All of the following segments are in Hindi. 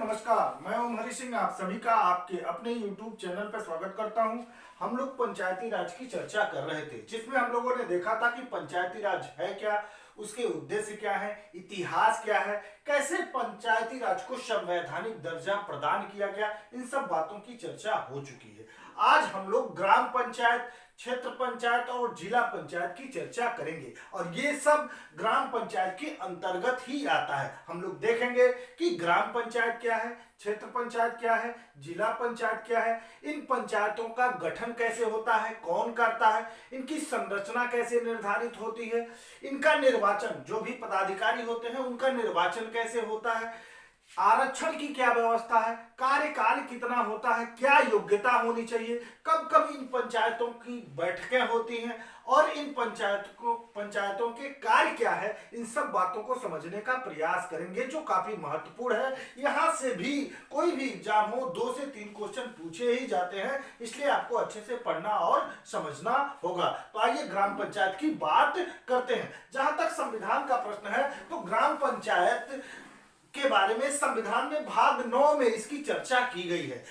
नमस्कार, मैं ओम हरि सिंह आप सभी का आपके अपने YouTube चैनल पर स्वागत करता हूं। हम लोग पंचायती राज की चर्चा कर रहे थे, जिसमें हम लोगों ने देखा था कि पंचायती राज है क्या, उसके उद्देश्य क्या है, इतिहास क्या है, कैसे पंचायती राज को संवैधानिक दर्जा प्रदान किया गया, इन सब बातों की चर्चा हो चुकी है। आज हम लोग ग्राम पंचायत, क्षेत्र पंचायत और जिला पंचायत की चर्चा करेंगे और ये सब ग्राम पंचायत के अंतर्गत ही आता है। हम लोग देखेंगे कि ग्राम पंचायत क्या है, क्षेत्र पंचायत क्या है, जिला पंचायत क्या है, इन पंचायतों का गठन कैसे होता है, कौन करता है, इनकी संरचना कैसे निर्धारित होती है, इनका निर्वाचन, जो भी पदाधिकारी होते हैं उनका निर्वाचन कैसे होता है, आरक्षण की क्या व्यवस्था है, कार्यकाल कितना होता है, क्या योग्यता होनी चाहिए, कब कब इन पंचायतों की बैठकें होती हैं और इन पंचायतों के कार्य क्या है, इन सब बातों को समझने का प्रयास करेंगे, जो काफी महत्वपूर्ण है। यहां से भी कोई भी एग्जाम हो 2 से 3 क्वेश्चन पूछे ही जाते हैं, इसलिए आपको अच्छे से पढ़ना और समझना होगा। तो आइए ग्राम पंचायत की बात करते हैं। जहां तक संविधान का प्रश्न है तो ग्राम पंचायत के बारे में संविधान में भाग 9 में इसकी चर्चा की गई है।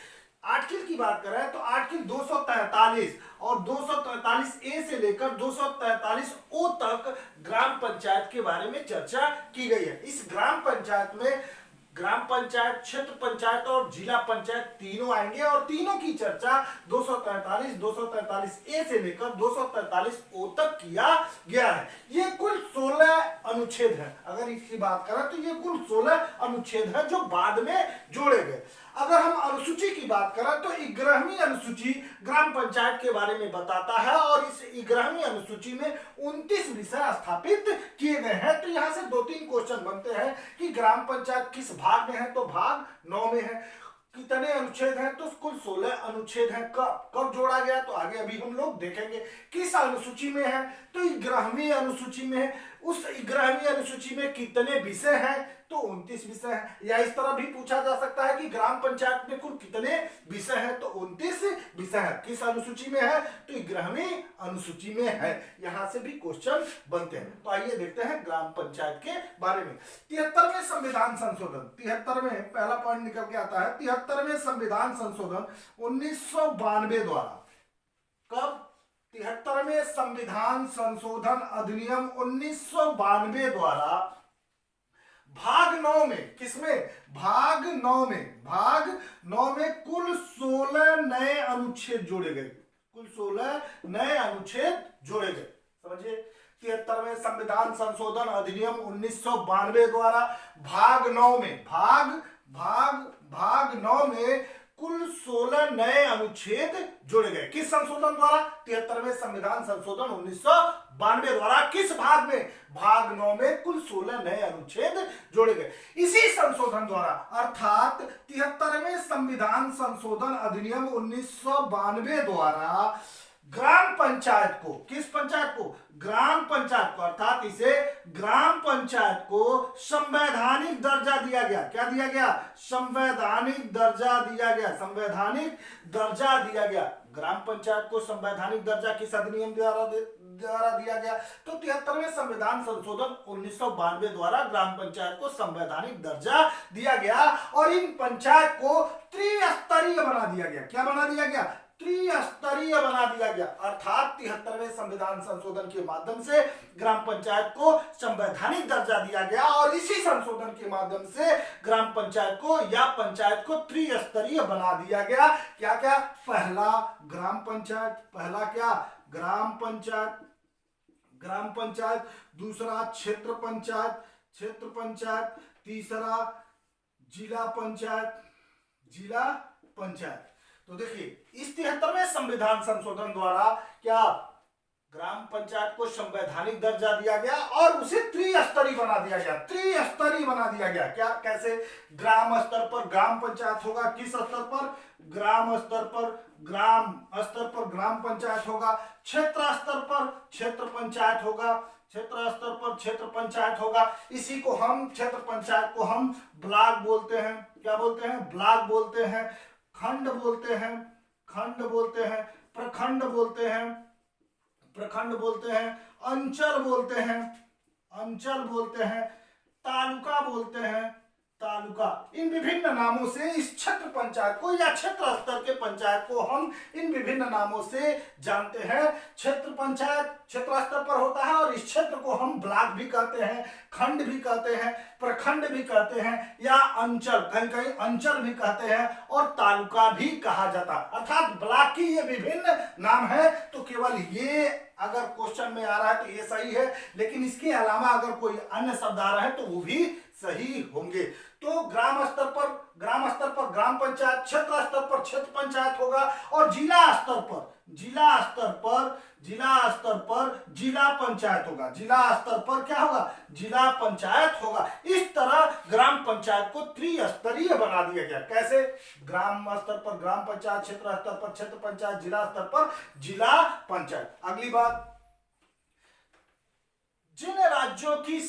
आर्टिकल की बात करें तो आर्टिकल 243 और 243 ए से लेकर 243 ओ तक ग्राम पंचायत के बारे में चर्चा की गई है। इस ग्राम पंचायत में ग्राम पंचायत, क्षेत्र पंचायत और जिला पंचायत तीनों आएंगे और तीनों की चर्चा 243 ए से लेकर 243 ओ तक किया गया है। ये कुल 16 अनुच्छेद हैं। अगर इसकी बात करें तो ये कुल 16 अनुच्छेद हैं जो बाद में जोड़े गए। अगर हम अनुसूची की बात करें तो 11वीं अनुसूची ग्राम पंचायत के बारे में बताता है और इस 11वीं अनुसूची में 29 विषय स्थापित किए गए हैं। तो यहां से 2-3 क्वेश्चन बनते हैं कि ग्राम पंचायत किस भाग में है, तो भाग 9 में है। कितने अनुच्छेद हैं, तो कुल 16 अनुच्छेद हैं। कब जोड़ा गया, तो आगे अभी हम लोग देखेंगे। किस अनुसूची में है, तो 11वीं अनुसूची में है। उस 11वीं अनुसूची में कितने विषय हैं, तो 29 विषय हैं। या इस तरह भी पूछा जा सकता है कि ग्राम पंचायत में कुल कितने विषय हैं, तो 29 विषय हैं। किस अनुसूची में है, तो 11वीं अनुसूची में है। यहां से भी क्वेश्चन बनते हैं। तो आइए देखते हैं ग्राम पंचायत के बारे में। 73वें संविधान संशोधन, 73वें पहला पॉइंट निकल के आता है। 73वें संविधान संशोधन 1992 द्वारा, कब, 73वें संविधान संशोधन अधिनियम 1992 द्वारा भाग 9 में, किसमें, भाग 9 में कुल 16 नए अनुच्छेद जोड़े गए। कुल 16 नए अनुच्छेद जोड़े गए। समझिए, 73वें संविधान संशोधन अधिनियम 1992 द्वारा भाग 9 में, भाग 9 में कुल 16 नए अनुच्छेद जोड़े गए। किस संशोधन द्वारा, 73वें संविधान संशोधन 1992 द्वारा। किस भाग में, भाग 9 में कुल 16 नए अनुच्छेद जोड़े गए। इसी संशोधन द्वारा, अर्थात 73वें संविधान संशोधन अधिनियम 1992 द्वारा ग्राम पंचायत को, किस पंचायत को, ग्राम पंचायत को, अर्थात इसे ग्राम पंचायत को संवैधानिक दर्जा दिया गया। क्या दिया गया, संवैधानिक दर्जा दिया गया। संवैधानिक दर्जा दिया गया। ग्राम पंचायत को संवैधानिक दर्जा किस अधिनियम द्वारा दिया गया, तो 73वें संविधान संशोधन 1992 द्वारा ग्राम पंचायत को संवैधानिक दर्जा दिया गया और इन पंचायत को त्रिस्तरीय बना दिया गया। क्या बना दिया गया, त्रिस्तरीय बना दिया गया। अर्थात 73वें संविधान संशोधन के माध्यम से ग्राम पंचायत को संवैधानिक दर्जा दिया गया और इसी संशोधन के माध्यम से ग्राम पंचायत को या पंचायत को त्रिस्तरीय बना दिया गया। क्या क्या, पहला ग्राम पंचायत, पहला क्या, ग्राम पंचायत, दूसरा क्षेत्र पंचायत, तीसरा जिला पंचायत। तो देखिए, इस 73वें संविधान संशोधन द्वारा क्या ग्राम पंचायत को संवैधानिक दर्जा दिया गया और उसे त्रिस्तरीय बना दिया गया। क्या, कैसे, ग्राम स्तर पर ग्राम पंचायत होगा, किस स्तर पर, ग्राम स्तर पर ग्राम पंचायत होगा, क्षेत्र स्तर पर क्षेत्र पंचायत होगा, इसी को हम, क्षेत्र पंचायत को हम ब्लॉक बोलते हैं। क्या बोलते हैं, ब्लॉक बोलते हैं, खंड बोलते हैं, प्रखंड बोलते हैं, अंचल बोलते हैं, तालुका बोलते हैं, तालुका, इन विभिन्न नामों से इस क्षेत्र पंचायत को या क्षेत्र स्तर के पंचायत को हम इन विभिन्न नामों से जानते हैं। क्षेत्र पंचायत क्षेत्र स्तर पर होता है और इस क्षेत्र को हम ब्लॉक भी कहते हैं, खंड भी कहते हैं, प्रखंड भी कहते हैं या अंचल, कहीं कहीं अंचल भी कहते हैं और तालुका भी कहा जाता है। अर्थात ब्लॉक की ये विभिन्न नाम है। तो केवल ये अगर क्वेश्चन में आ रहा है तो ये सही है, लेकिन इसके अलावा अगर कोई अन्य शब्द आ रहा है तो वो भी सही होंगे। तो ग्राम स्तर पर ग्राम पंचायत, क्षेत्र स्तर पर क्षेत्र पंचायत होगा और जिला स्तर पर जिला पंचायत होगा। जिला स्तर पर क्या होगा? जिला पंचायत होगा। इस तरह ग्राम पंचायत को त्रिस्तरीय बना दिया गया। कैसे? ग्राम स्तर पर ग्राम पंचायत, क्षेत्र स्तर पर क्षेत्र पंचायत, जिला स्तर पर जिला पंचायत। अगली बात, जिन राज्यों की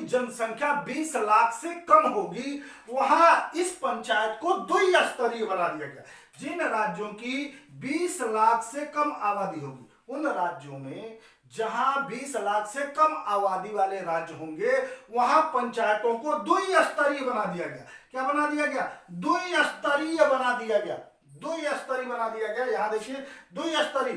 जनसंख्या 20 लाख से कम होगी वहां इस पंचायत को द्विस्तरीय बना दिया गया। जिन राज्यों की 20 लाख से कम आबादी होगी, उन राज्यों में जहां 20 लाख से कम आबादी वाले राज्य होंगे वहां पंचायतों को द्विस्तरीय बना दिया गया। क्या बना दिया गया? द्विस्तरीय बना दिया गया। यहां देखिए, द्विस्तरीय,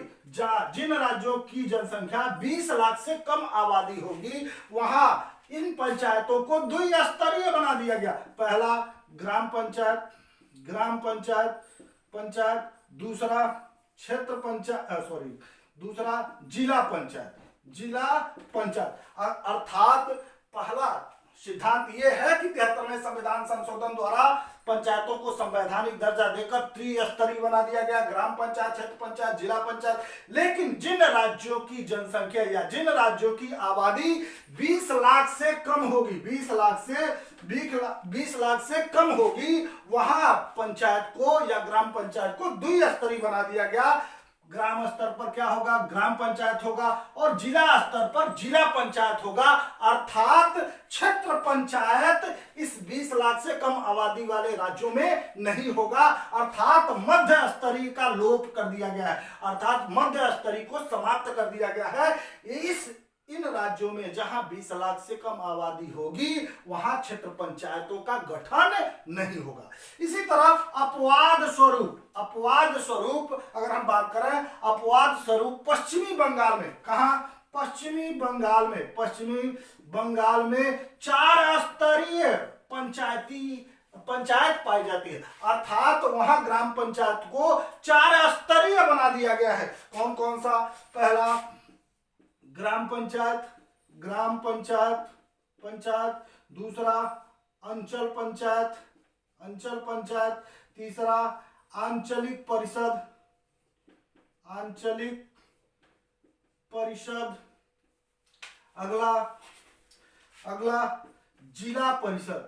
जिन राज्यों की जनसंख्या 20 लाख से कम आबादी होगी वहां इन पंचायतों को द्विस्तरीय बना दिया गया। पहला ग्राम पंचायत, दूसरा क्षेत्र पंचायत, दूसरा जिला पंचायत। अर्थात पहला सिद्धांत यह है कि 73वें संविधान संशोधन द्वारा पंचायतों को संवैधानिक दर्जा देकर त्रिस्तरीय बना दिया गया, ग्राम पंचायत, क्षेत्र पंचायत, जिला पंचायत। लेकिन जिन राज्यों की जनसंख्या या जिन राज्यों की आबादी 20 लाख से कम होगी, 20 लाख से कम होगी, वहां पंचायत को या ग्राम पंचायत को द्विस्तरीय बना दिया गया। ग्राम स्तर पर क्या होगा? ग्राम पंचायत होगा और जिला स्तर पर जिला पंचायत होगा। अर्थात क्षेत्र पंचायत इस 20 लाख से कम आबादी वाले राज्यों में नहीं होगा। अर्थात मध्य स्तरीय का लोप कर दिया गया है, अर्थात मध्य स्तरीय को समाप्त कर दिया गया है। इन राज्यों में जहां 20 लाख से कम आबादी होगी वहां क्षेत्र पंचायतों का गठन नहीं होगा। इसी तरह अपवाद स्वरूप अगर हम बात करें, अपवाद स्वरूप पश्चिमी बंगाल में, कहां? पश्चिमी बंगाल में 4 स्तरीय पंचायत पाई जाती है। अर्थात वहां ग्राम पंचायत को 4 स्तरीय बना दिया गया है। कौन कौन सा? पहला ग्राम पंचायत, दूसरा अंचल पंचायत, तीसरा आंचलिक परिषद, अगला जिला परिषद।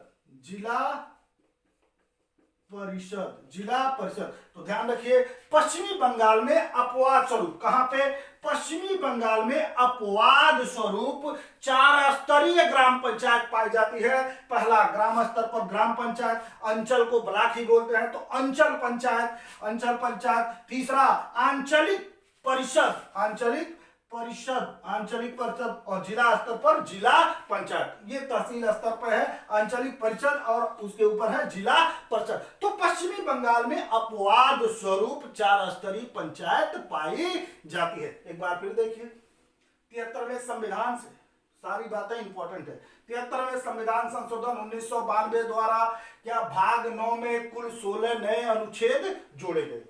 तो ध्यान रखिए, पश्चिमी बंगाल में अपवाद स्वरूप, कहां पे? पश्चिमी बंगाल में अपवाद स्वरूप 4 स्तरीय ग्राम पंचायत पाई जाती है। पहला ग्राम स्तर पर ग्राम पंचायत, अंचल को ब्लॉक ही बोलते हैं तो अंचल पंचायत, तीसरा आंचलिक परिषद और जिला स्तर पर जिला पंचायत। ये तहसील स्तर पर है आंचलिक परिषद और उसके ऊपर है जिला परिषद। तो पश्चिमी बंगाल में अपवाद स्वरूप 4 स्तरीय पंचायत पाई जाती है। एक बार फिर देखिए, 73वें संविधान से सारी बातें इंपॉर्टेंट है। 73वें संविधान संशोधन 1992 द्वारा क्या भाग 9 में कुल 16 नए अनुच्छेद जोड़े गए।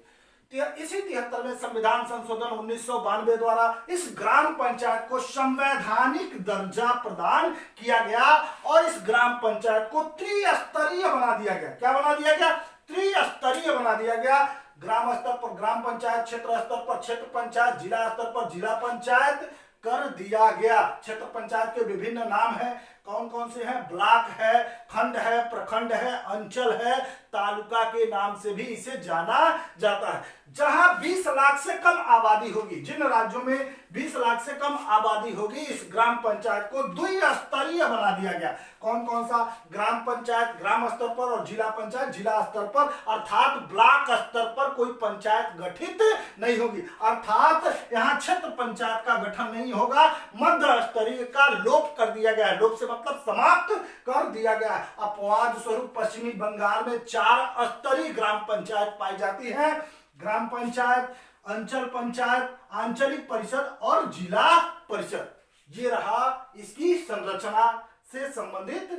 इसी 73वें संविधान संशोधन 1992 द्वारा इस ग्राम पंचायत को संवैधानिक दर्जा प्रदान किया गया और इस ग्राम पंचायत को त्रिस्तरीय बना दिया गया। क्या बना दिया गया? त्रिस्तरीय बना दिया गया। ग्राम स्तर पर ग्राम पंचायत, क्षेत्र स्तर पर क्षेत्र पंचायत, जिला स्तर पर जिला पंचायत कर दिया गया। क्षेत्र पंचायत के विभिन्न नाम हैं, कौन कौन से हैं? ब्लॉक है, खंड है, प्रखंड है, अंचल है, तालुका के नाम से भी इसे जाना जाता है। जहां 20 लाख से कम आबादी होगी, जिन राज्यों में 20 लाख से कम आबादी होगी, इस ग्राम पंचायत को द्विस्तरीय बना दिया गया। कौन कौन सा? ग्राम पंचायत ग्राम स्तर पर और जिला पंचायत जिला स्तर पर। अर्थात ब्लॉक स्तर पर कोई पंचायत गठित नहीं होगी, अर्थात यहाँ क्षेत्र पंचायत का गठन नहीं होगा। मध्य स्तरीय का लोप कर दिया गया है। लोप से मतलब समाप्त कर दिया गया है। अपवाद स्वरूप पश्चिमी बंगाल में 4 स्तरीय ग्राम पंचायत पाई जाती है। ग्राम पंचायत, अंचल पंचायत, आंचलिक परिषद और जिला परिषद। ये रहा इसकी संरचना से संबंधित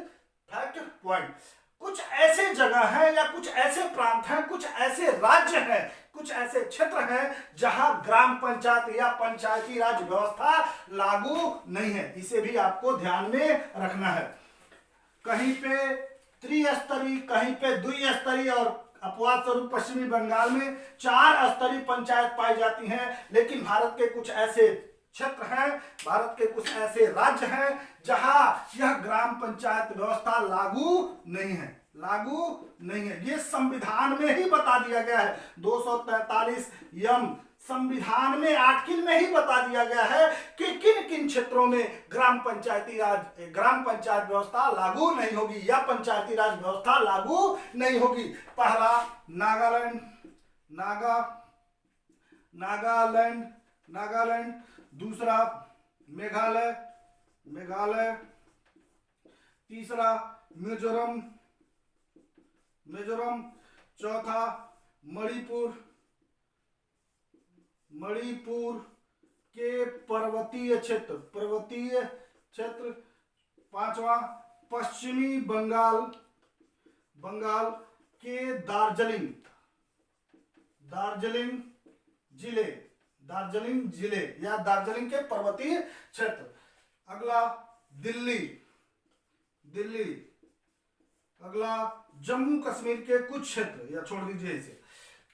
फैक्ट पॉइंट। कुछ ऐसे जगह हैं या कुछ ऐसे प्रांत हैं, कुछ ऐसे राज्य हैं, कुछ ऐसे क्षेत्र हैं जहां ग्राम पंचायत या पंचायती राज व्यवस्था लागू नहीं है। इसे भी आपको ध्यान में रखना है। कहीं पे त्रिस्तरीय, कहीं पे द्विस्तरीय और अपवाद स्वरूप पश्चिमी बंगाल में 4 स्तरीय पंचायत पाई जाती हैं। लेकिन भारत के कुछ ऐसे क्षेत्र हैं, भारत के कुछ ऐसे राज्य हैं जहां यह ग्राम पंचायत व्यवस्था लागू नहीं है, लागू नहीं है। ये संविधान में ही बता दिया गया है। 243 यम संविधान में आर्टिकल में ही बता दिया गया है कि किन किन क्षेत्रों में ग्राम पंचायत व्यवस्था लागू नहीं होगी या पंचायती राज व्यवस्था लागू नहीं होगी। पहला नागालैंड, दूसरा मेघालय, तीसरा मिजोरम, चौथा मणिपुर के पर्वतीय क्षेत्र, पांचवा पश्चिमी बंगाल के दार्जिलिंग जिले या दार्जिलिंग के पर्वतीय क्षेत्र। अगला दिल्ली, अगला जम्मू कश्मीर के कुछ क्षेत्र, या छोड़ दीजिए इसे।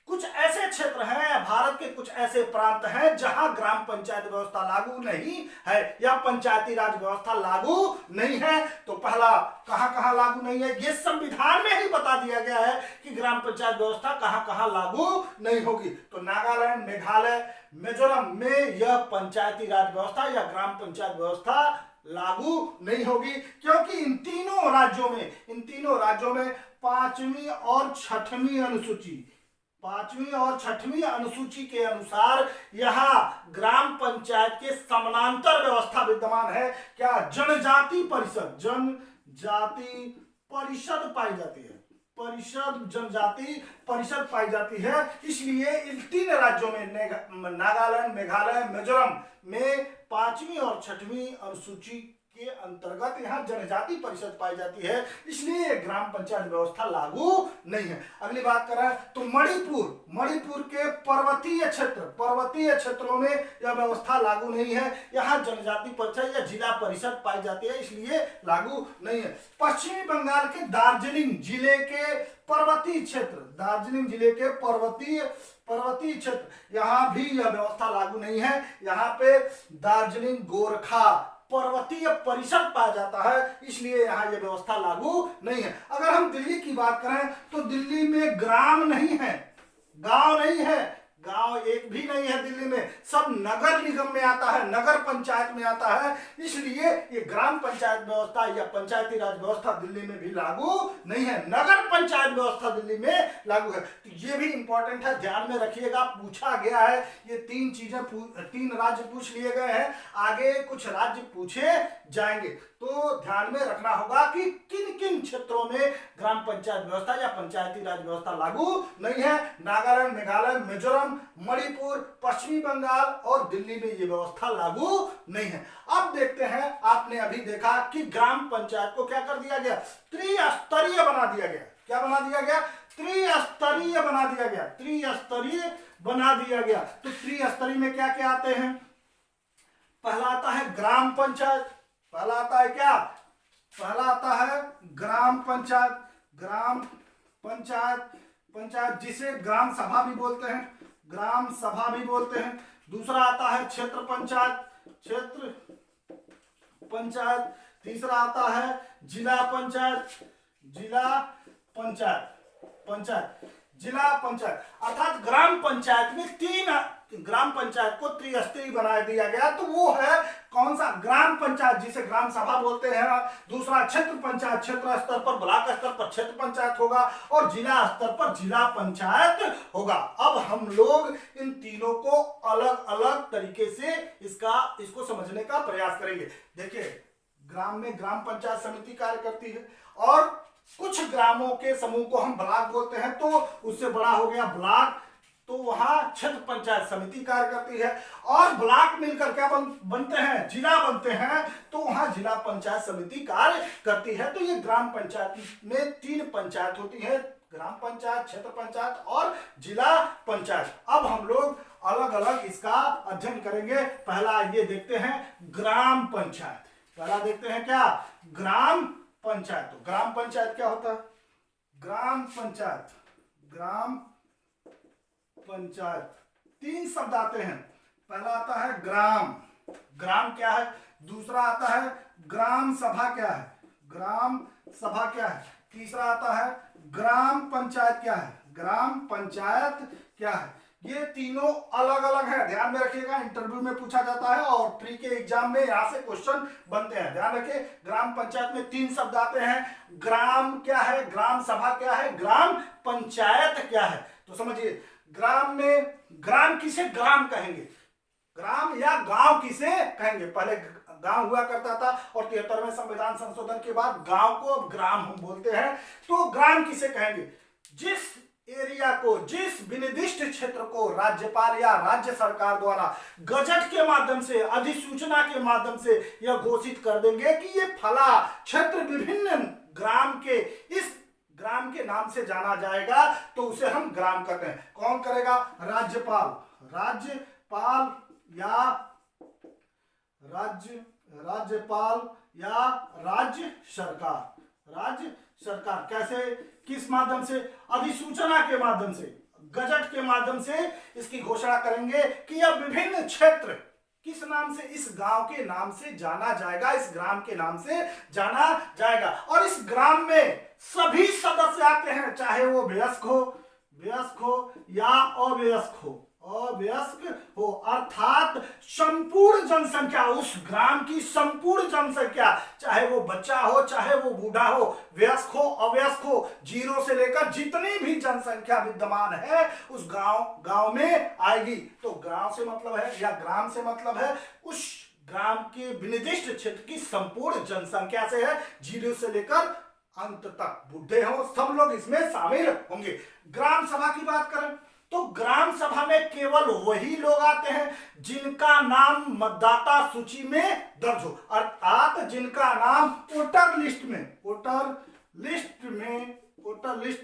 कुछ ऐसे क्षेत्र हैं, भारत के कुछ ऐसे प्रांत हैं जहां ग्राम पंचायत व्यवस्था लागू नहीं है या पंचायती राज व्यवस्था लागू नहीं है। तो पहला कहां लागू नहीं है, ये संविधान में ही बता दिया गया है कि ग्राम पंचायत व्यवस्था कहां लागू नहीं होगी। तो नागालैंड, मेघालय, मिजोरम में यह पंचायती राज व्यवस्था या ग्राम पंचायत व्यवस्था लागू नहीं होगी, क्योंकि इन तीनों राज्यों में पांचवी और छठवीं अनुसूची के अनुसार यहाँ ग्राम पंचायत के समानांतर व्यवस्था विद्यमान है। क्या? जनजाति परिषद पाई जाती है, जनजाति परिषद पाई जाती है। इसलिए इन 3 राज्यों में नागालैंड, मेघालय, मिजोरम में 5वीं और 6वीं अनुसूची के अंतर्गत यहाँ जनजाति परिषद पाई जाती है, इसलिए ग्राम पंचायत व्यवस्था लागू नहीं है। अगली बात करें तो मणिपुर के पर्वतीय क्षेत्रों में यह व्यवस्था लागू नहीं है, यहाँ जनजाति परिषद या जिला परिषद पाई जाती है, इसलिए लागू नहीं है। पश्चिमी बंगाल के दार्जिलिंग जिले के पर्वतीय क्षेत्र, यहाँ भी यह व्यवस्था लागू नहीं है। यहाँ पे दार्जिलिंग गोरखा पर्वतीय परिषद पाया जाता है, इसलिए यहाँ ये व्यवस्था लागू नहीं है। अगर हम दिल्ली की बात करें तो दिल्ली में ग्राम नहीं है, गांव नहीं है, गांव एक भी नहीं है दिल्ली में, सब नगर निगम में आता है, नगर पंचायत में आता है, इसलिए ये ग्राम पंचायत व्यवस्था या पंचायती राज व्यवस्था दिल्ली में भी लागू नहीं है, नगर पंचायत व्यवस्था दिल्ली में लागू है। तो ये भी इंपॉर्टेंट है, ध्यान में रखिएगा, पूछा गया है। ये 3 राज्य पूछ लिए गए हैं, आगे कुछ राज्य पूछे जाएंगे, तो ध्यान में रखना होगा कि किन किन क्षेत्रों में ग्राम पंचायत व्यवस्था या पंचायती राज व्यवस्था लागू नहीं है। नागालैंड, मेघालय, मिजोरम, मणिपुर, पश्चिमी बंगाल और दिल्ली में ये व्यवस्था लागू नहीं है। अब देखते हैं, आपने अभी देखा कि ग्राम पंचायत को क्या कर दिया गया, त्रिस्तरीय बना दिया गया। क्या बना दिया गया? त्रिस्तरीय बना दिया गया। तो त्रिस्तरीय में क्या क्या आते हैं? पहला आता है ग्राम पंचायत, पहला आता है क्या? पहला आता है ग्राम पंचायत जिसे ग्राम सभा भी बोलते हैं, दूसरा आता है क्षेत्र पंचायत, तीसरा आता है जिला पंचायत। अर्थात ग्राम पंचायत में 3 ग्राम पंचायत को त्रिस्तरीय बना दिया गया। तो वो है कौन सा? ग्राम पंचायत जिसे ग्राम सभा बोलते हैं, दूसरा क्षेत्र पंचायत, क्षेत्र स्तर पर ब्लॉक स्तर पर क्षेत्र पंचायत होगा, और जिला स्तर पर जिला पंचायत होगा। अब हम लोग इन तीनों को अलग अलग तरीके से इसको समझने का प्रयास करेंगे। देखिए, ग्राम में ग्राम पंचायत समिति कार्य करती है, और कुछ ग्रामों के समूह को हम ब्लॉक बोलते हैं, तो उससे बड़ा हो गया ब्लॉक, तो वहां क्षेत्र पंचायत समिति कार्य करती है। और ब्लॉक मिलकर क्या बनते हैं, जिला बनते हैं, तो वहां जिला पंचायत समिति कार्य करती है। तो ये ग्राम पंचायत में 3 पंचायत होती है, ग्राम पंचायत, क्षेत्र पंचायत और जिला पंचायत। अब हम लोग अलग अलग इसका अध्ययन करेंगे। पहला ये देखते हैं ग्राम पंचायत। पहला देखते हैं क्या, ग्राम पंचायत। तो ग्राम पंचायत क्या होता है, ग्राम पंचायत, ग्राम पंचायत 3 शब्द आते हैं। पहला आता है ग्राम, ग्राम क्या है, दूसरा आता है ग्राम सभा क्या है, ग्राम सभा क्या है, तीसरा आता है ग्राम पंचायत क्या है, ग्राम पंचायत क्या है। ये तीनों अलग अलग है, ध्यान में रखिएगा, इंटरव्यू में पूछा जाता है और प्री के एग्जाम में यहां से क्वेश्चन बनते हैं। ध्यान रखिए, ग्राम पंचायत में 3 शब्द आते हैं, ग्राम क्या है, ग्राम सभा क्या है, ग्राम पंचायत क्या है। तो समझिए, ग्राम में, ग्राम किसे ग्राम कहेंगे, ग्राम या गांव किसे कहेंगे। पहले गांव हुआ करता था और 73वें संविधान संशोधन के बाद गांव को अब ग्राम हम बोलते हैं। तो ग्राम किसे कहेंगे, जिस एरिया को, जिस विनिर्दिष्ट क्षेत्र को राज्यपाल या राज्य सरकार द्वारा गजट के माध्यम से, अधिसूचना के माध्यम से यह घोषित कर देंगे कि ये फला क्षेत्र विभिन्न ग्राम के, इस ग्राम के नाम से जाना जाएगा, तो उसे हम ग्राम कहते हैं। कौन करेगा, राज्यपाल, राज्यपाल या राज्यपाल या राज्य सरकार, राज्य सरकार। कैसे, किस माध्यम से, अधिसूचना के माध्यम से, गजट के माध्यम से इसकी घोषणा करेंगे कि यह विभिन्न क्षेत्र किस नाम से, इस गांव के नाम से जाना जाएगा, इस ग्राम के नाम से जाना जाएगा। और इस ग्राम में सभी सदस्य आते हैं, चाहे वो वयस्क हो या अवयस्क हो, अर्थात संपूर्ण जनसंख्या, उस ग्राम की संपूर्ण जनसंख्या, चाहे वो बच्चा हो, चाहे वो बूढ़ा हो, वयस्क हो, अवयस्क हो, 0 से लेकर जितनी भी जनसंख्या विद्यमान है उस गांव में आएगी। तो गांव से मतलब है, या ग्राम से मतलब है उस ग्राम के विनिर्दिष्ट क्षेत्र की संपूर्ण जनसंख्या से है, 0 से लेकर अंत तक, बूढ़े हो, सब लोग इसमें शामिल होंगे। ग्राम सभा की बात करें तो ग्राम सभा में केवल वही लोग आते हैं जिनका नाम मतदाता सूची में दर्ज हो, अर्थात जिनका नाम वोटर लिस्ट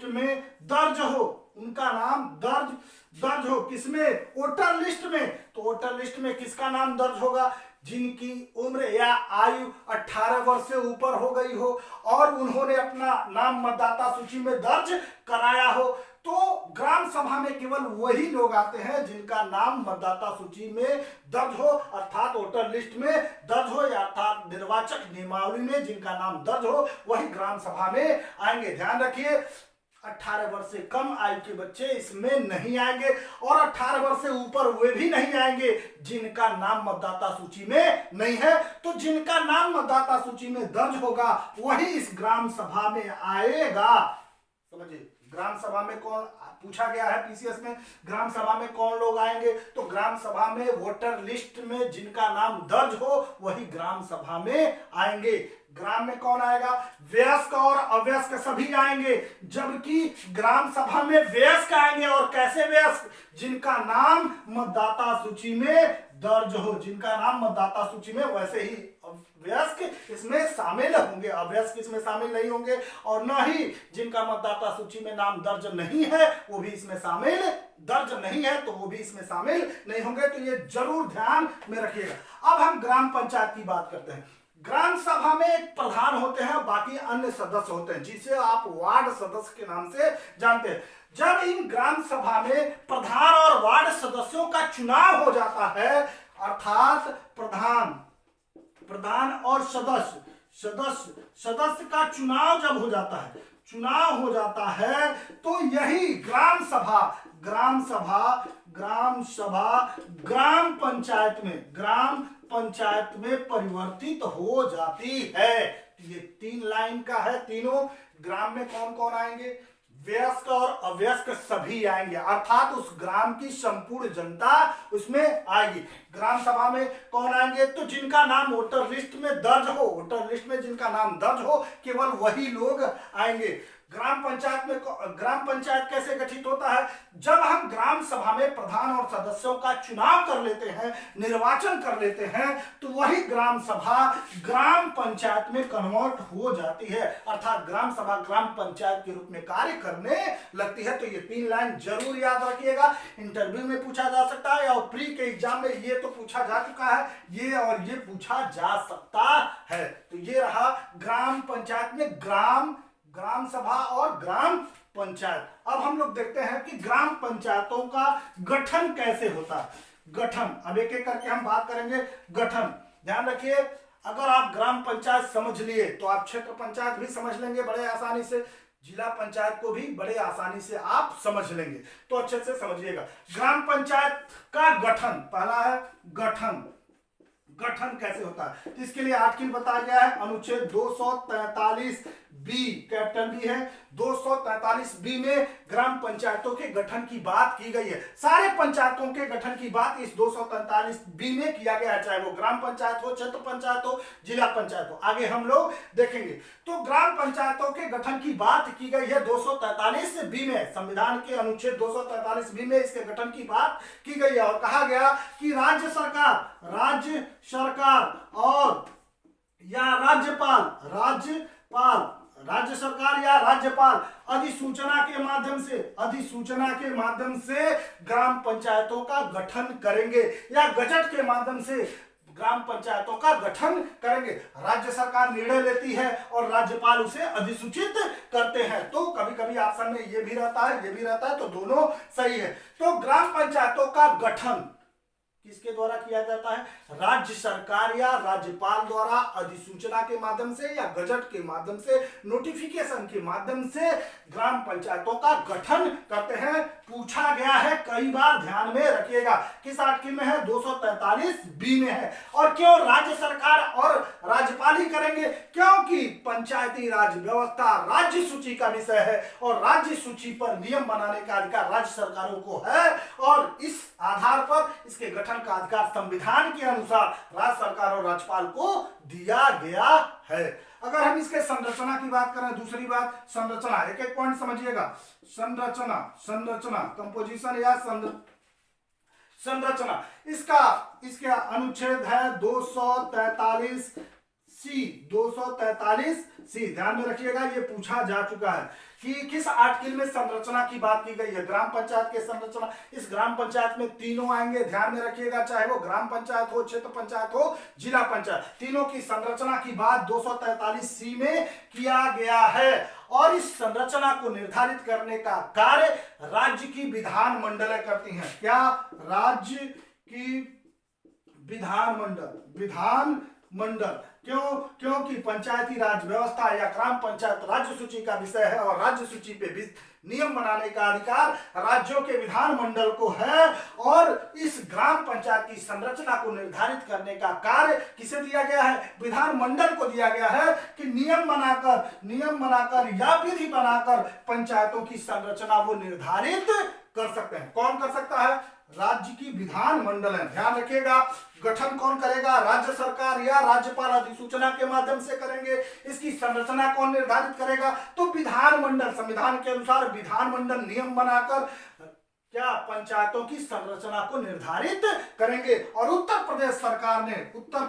में दर्ज हो, उनका नाम दर्ज हो, किसमें, वोटर लिस्ट में। तो वोटर लिस्ट में किसका नाम दर्ज होगा, जिनकी उम्र या आयु 18 वर्ष से ऊपर हो गई हो और उन्होंने अपना नाम मतदाता सूची में दर्ज कराया हो। तो ग्राम सभा में केवल वही लोग आते हैं जिनका नाम मतदाता सूची में दर्ज हो, अर्थात वोटर लिस्ट में दर्ज हो, या अर्थात निर्वाचक नियमावली में जिनका नाम दर्ज हो, वही ग्राम सभा में आएंगे। ध्यान रखिए, 18 वर्ष से कम आयु के बच्चे इसमें नहीं आएंगे और 18 वर्ष से ऊपर वे भी नहीं आएंगे जिनका नाम मतदाता सूची में नहीं है। तो जिनका नाम मतदाता सूची में दर्ज होगा वही इस ग्राम सभा में आएगा। समझिए, ग्राम सभा में कौन, पूछा गया है पीसीएस में, ग्राम सभा में कौन लोग आएंगे, तो ग्राम सभा में वोटर लिस्ट में जिनका नाम दर्ज हो वही ग्राम सभा में आएंगे। ग्राम में कौन आएगा, वयस्क और अवयस्क सभी आएंगे, जबकि ग्राम सभा में वयस्क आएंगे। और कैसे वयस्क, जिनका नाम मतदाता सूची में दर्ज हो, जिनका नाम मतदाता सूची में, वैसे ही वयस्क इसमें शामिल होंगे, अवयस्क इसमें शामिल नहीं होंगे। और न ही जिनका मतदाता सूची में नाम दर्ज नहीं है वो भी इसमें शामिल, दर्ज नहीं है तो वो भी इसमें शामिल नहीं होंगे। तो ये जरूर ध्यान में रखिएगा। अब हम ग्राम पंचायत की बात करते हैं। ग्राम सभा में एक प्रधान होते हैं, बाकी अन्य सदस्य होते हैं, जिसे आप वार्ड सदस्य के नाम से जानते हैं। जब इन ग्राम सभा में प्रधान और वार्ड सदस्यों का चुनाव हो जाता है, अर्थात प्रधान और सदस्य का चुनाव जब हो जाता है, तो यही ग्राम सभा ग्राम पंचायत में परिवर्तित हो जाती है। ये 3 लाइन का है। तीनों ग्राम में कौन कौन आएंगे, वयस्क और अवयस्क सभी आएंगे, अर्थात उस ग्राम की संपूर्ण जनता उसमें आएगी। ग्राम सभा में कौन आएंगे? तो जिनका नाम वोटर लिस्ट में दर्ज हो, वोटर लिस्ट में जिनका नाम दर्ज हो केवल वही लोग आएंगे। ग्राम पंचायत कैसे गठित होता है? जब हम ग्राम सभा में प्रधान और सदस्यों का चुनाव कर लेते हैं, निर्वाचन कर लेते हैं, तो वही ग्राम सभा ग्राम पंचायत में कन्वर्ट हो जाती है, अर्थात ग्राम सभा ग्राम पंचायत के रूप में कार्य करने लगती है। तो ये 3 लाइन जरूर याद रखिएगा, इंटरव्यू में पूछा जा सकता है और प्री के एग्जाम में ये तो पूछा जा चुका है, ये और ये पूछा जा सकता है। तो ये रहा ग्राम पंचायत में ग्राम सभा और ग्राम पंचायत। अब हम लोग देखते हैं कि ग्राम पंचायतों का गठन कैसे होता है। गठन अब एक एक करके हम बात करेंगे। गठन ध्यान रखिए, अगर आप ग्राम पंचायत समझ लिए तो आप क्षेत्र पंचायत भी समझ लेंगे बड़े आसानी से, जिला पंचायत को भी बड़े आसानी से आप समझ लेंगे। तो अच्छे से समझिएगा ग्राम पंचायत का गठन। पहला है गठन कैसे होता है, तो इसके लिए आर्टिकल बताया गया है अनुच्छेद 243 बी, कैपिटल बी है। 243 बी में ग्राम पंचायतों के गठन की बात की गई है। सारे पंचायतों के गठन की बात इस 243 बी में किया गया है, चाहे वो ग्राम पंचायत हो, क्षेत्र पंचायत हो, जिला पंचायत हो। आगे हम लोग देखेंगे। तो ग्राम पंचायतों के गठन की बात की गई है 243 बी में, संविधान के अनुच्छेद 243 बी में इसके गठन की बात की गई है और कहा गया कि राज्य सरकार और या राज्य सरकार या राज्यपाल अधिसूचना के माध्यम से ग्राम पंचायतों का गठन करेंगे या गजट के माध्यम से ग्राम पंचायतों का गठन करेंगे। राज्य सरकार निर्णय लेती है और राज्यपाल उसे अधिसूचित करते हैं। तो कभी कभी ऑप्शन में ये भी रहता है, तो दोनों सही है। तो ग्राम पंचायतों का गठन किसके द्वारा किया जाता है? राज्य सरकार या राज्यपाल द्वारा अधिसूचना के माध्यम से या गजट के माध्यम से, नोटिफिकेशन के माध्यम से ग्राम पंचायतों का गठन करते हैं। पूछा गया है कई बार, ध्यान में रखिएगा। किस आर्टिकल में है? 243 बी में है। और क्यों राज्य सरकार और राज्यपाल ही करेंगे? क्योंकि पंचायती राज व्यवस्था राज्य सूची का विषय है और राज्य सूची पर नियम बनाने का अधिकार राज्य सरकारों को है और इस आधार पर इसके गठन का अधिकार संविधान के अनुसार राज्य सरकार और राज्यपाल को दिया गया है। अगर हम इसके संरचना की बात करें, दूसरी बात संरचना, एक एक पॉइंट समझिएगा। संरचना कंपोजिशन या संरचना, इसका अनुच्छेद है 243 सी, ध्यान में रखिएगा, ये पूछा जा चुका है कि किस आर्टिकल में संरचना की बात की गई है। ग्राम पंचायत के संरचना, इस ग्राम पंचायत में तीनों आएंगे, ध्यान में रखिएगा, चाहे वो ग्राम पंचायत हो, क्षेत्र पंचायत हो, जिला पंचायत, तीनों की संरचना की बात 243 सी में किया गया है। और इस संरचना को निर्धारित करने का कार्य राज्य की विधान मंडलें करती हैं। क्या? राज्य की विधान मंडल। क्योंकि पंचायती राज व्यवस्था या ग्राम पंचायत राज्य सूची का विषय है और राज्य सूची पे नियम बनाने का अधिकार राज्यों के विधान मंडल को है। और इस ग्राम पंचायत की संरचना को निर्धारित करने का कार्य किसे दिया गया है? विधान मंडल को दिया गया है कि नियम बनाकर या विधि बनाकर पंचायतों की संरचना वो निर्धारित कर सकते हैं। कौन कर सकता है? राज्य की विधान मंडल है। ध्यान रखिएगा, गठन कौन करेगा? राज्य सरकार या राज्यपाल अधिसूचना के माध्यम से करेंगे। इसकी संरचना कौन निर्धारित करेगा? तो विधान मंडल, संविधान के अनुसार विधान मंडल नियम बनाकर क्या पंचायतों की संरचना को निर्धारित करेंगे। और उत्तर प्रदेश सरकार ने उत्तर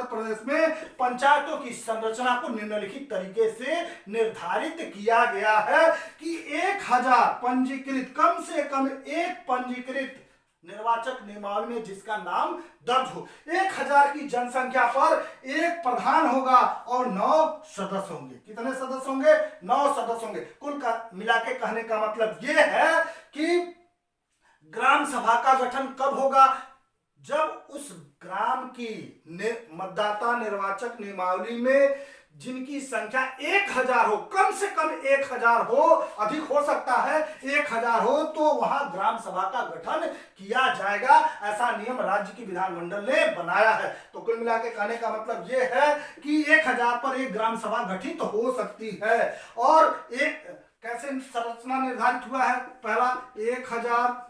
प्रदेश में पंचायतों की संरचना को निम्नलिखित तरीके से निर्धारित किया गया है कि 1000 पंजीकृत, कम से कम एक पंजीकृत निर्वाचक नियमावली में जिसका नाम दर्ज हो। 1000 की जनसंख्या पर एक प्रधान होगा और 9 सदस्य होंगे। कितने सदस्य होंगे? 9 सदस्य होंगे। कुल मिला के कहने का मतलब यह है कि ग्राम सभा का गठन कब होगा? जब उस ग्राम की मतदाता निर्वाचक नियमावली में जिनकी संख्या 1000 हो, कम से कम 1000 हो, अधिक हो सकता है 1000 हो, तो वहां ग्राम सभा का गठन किया जाएगा। ऐसा नियम राज्य की विधानमंडल ने बनाया है। तो कुल मिला के कहने का मतलब यह है कि 1000 पर एक ग्राम सभा गठित हो सकती है और कैसे संरचना निर्धारित हुआ है? पहला 1000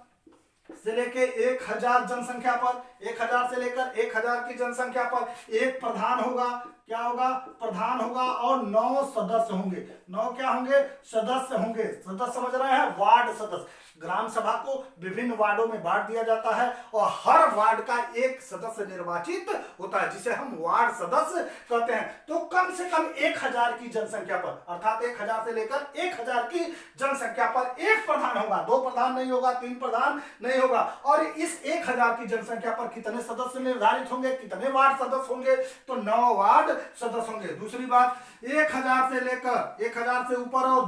से लेके 1000 जनसंख्या पर, 1000 से लेकर 1000 की जनसंख्या पर एक प्रधान होगा। क्या होगा? प्रधान होगा और 9 सदस्य होंगे। 9 क्या होंगे? सदस्य होंगे। सदस्य समझ रहे हैं? वार्ड सदस्य। ग्राम सभा को विभिन्न वार्डों में बांट दिया जाता है और हर वार्ड का एक सदस्य निर्वाचित होता है जिसे हम वार्ड सदस्य कहते हैं। तो कम से कम 1000 की जनसंख्या पर, अर्थात 1000 से लेकर 1000 की जनसंख्या पर एक प्रधान होगा। 2 प्रधान नहीं होगा, 3 प्रधान नहीं होगा। और इस 1000 की जनसंख्या पर कितने सदस्य निर्धारित होंगे? कितने वार्ड सदस्य होंगे? तो 9 वार्ड सदस्य होंगे। दूसरी बात, 1000 से लेकर 1000 से ऊपर और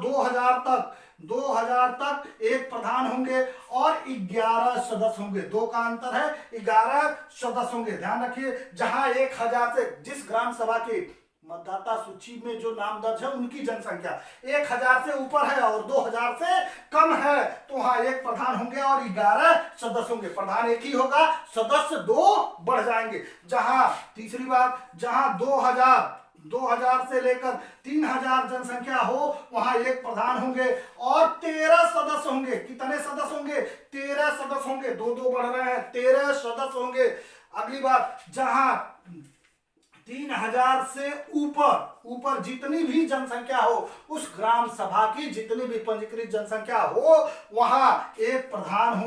2000 तक एक प्रधान होंगे और 11 सदस्य होंगे। 2 का अंतर है, 11 सदस्य होंगे। ध्यान रखिए, जहां 1000 से, जिस ग्राम सभा के मतदाता सूची में जो नाम दर्ज है उनकी जनसंख्या 1000 से ऊपर है और 2000 से कम है, तो वहां एक प्रधान होंगे और 11 सदस्य होंगे। प्रधान एक ही होगा, सदस्य 2 बढ़ जाएंगे। जहां, तीसरी बात, जहां 2000 से लेकर 3000 जनसंख्या हो वहां एक प्रधान होंगे और 13 सदस्य होंगे। कितने सदस्य होंगे? 13 सदस्य होंगे। 2 बढ़ रहे हैं, 13 सदस्य होंगे। अगली बात, जहां 3000 से ऊपर जितनी भी जनसंख्या हो, उस ग्राम सभा की जितनी भी पंजीकृत जनसंख्या हो वहां एक प्रधान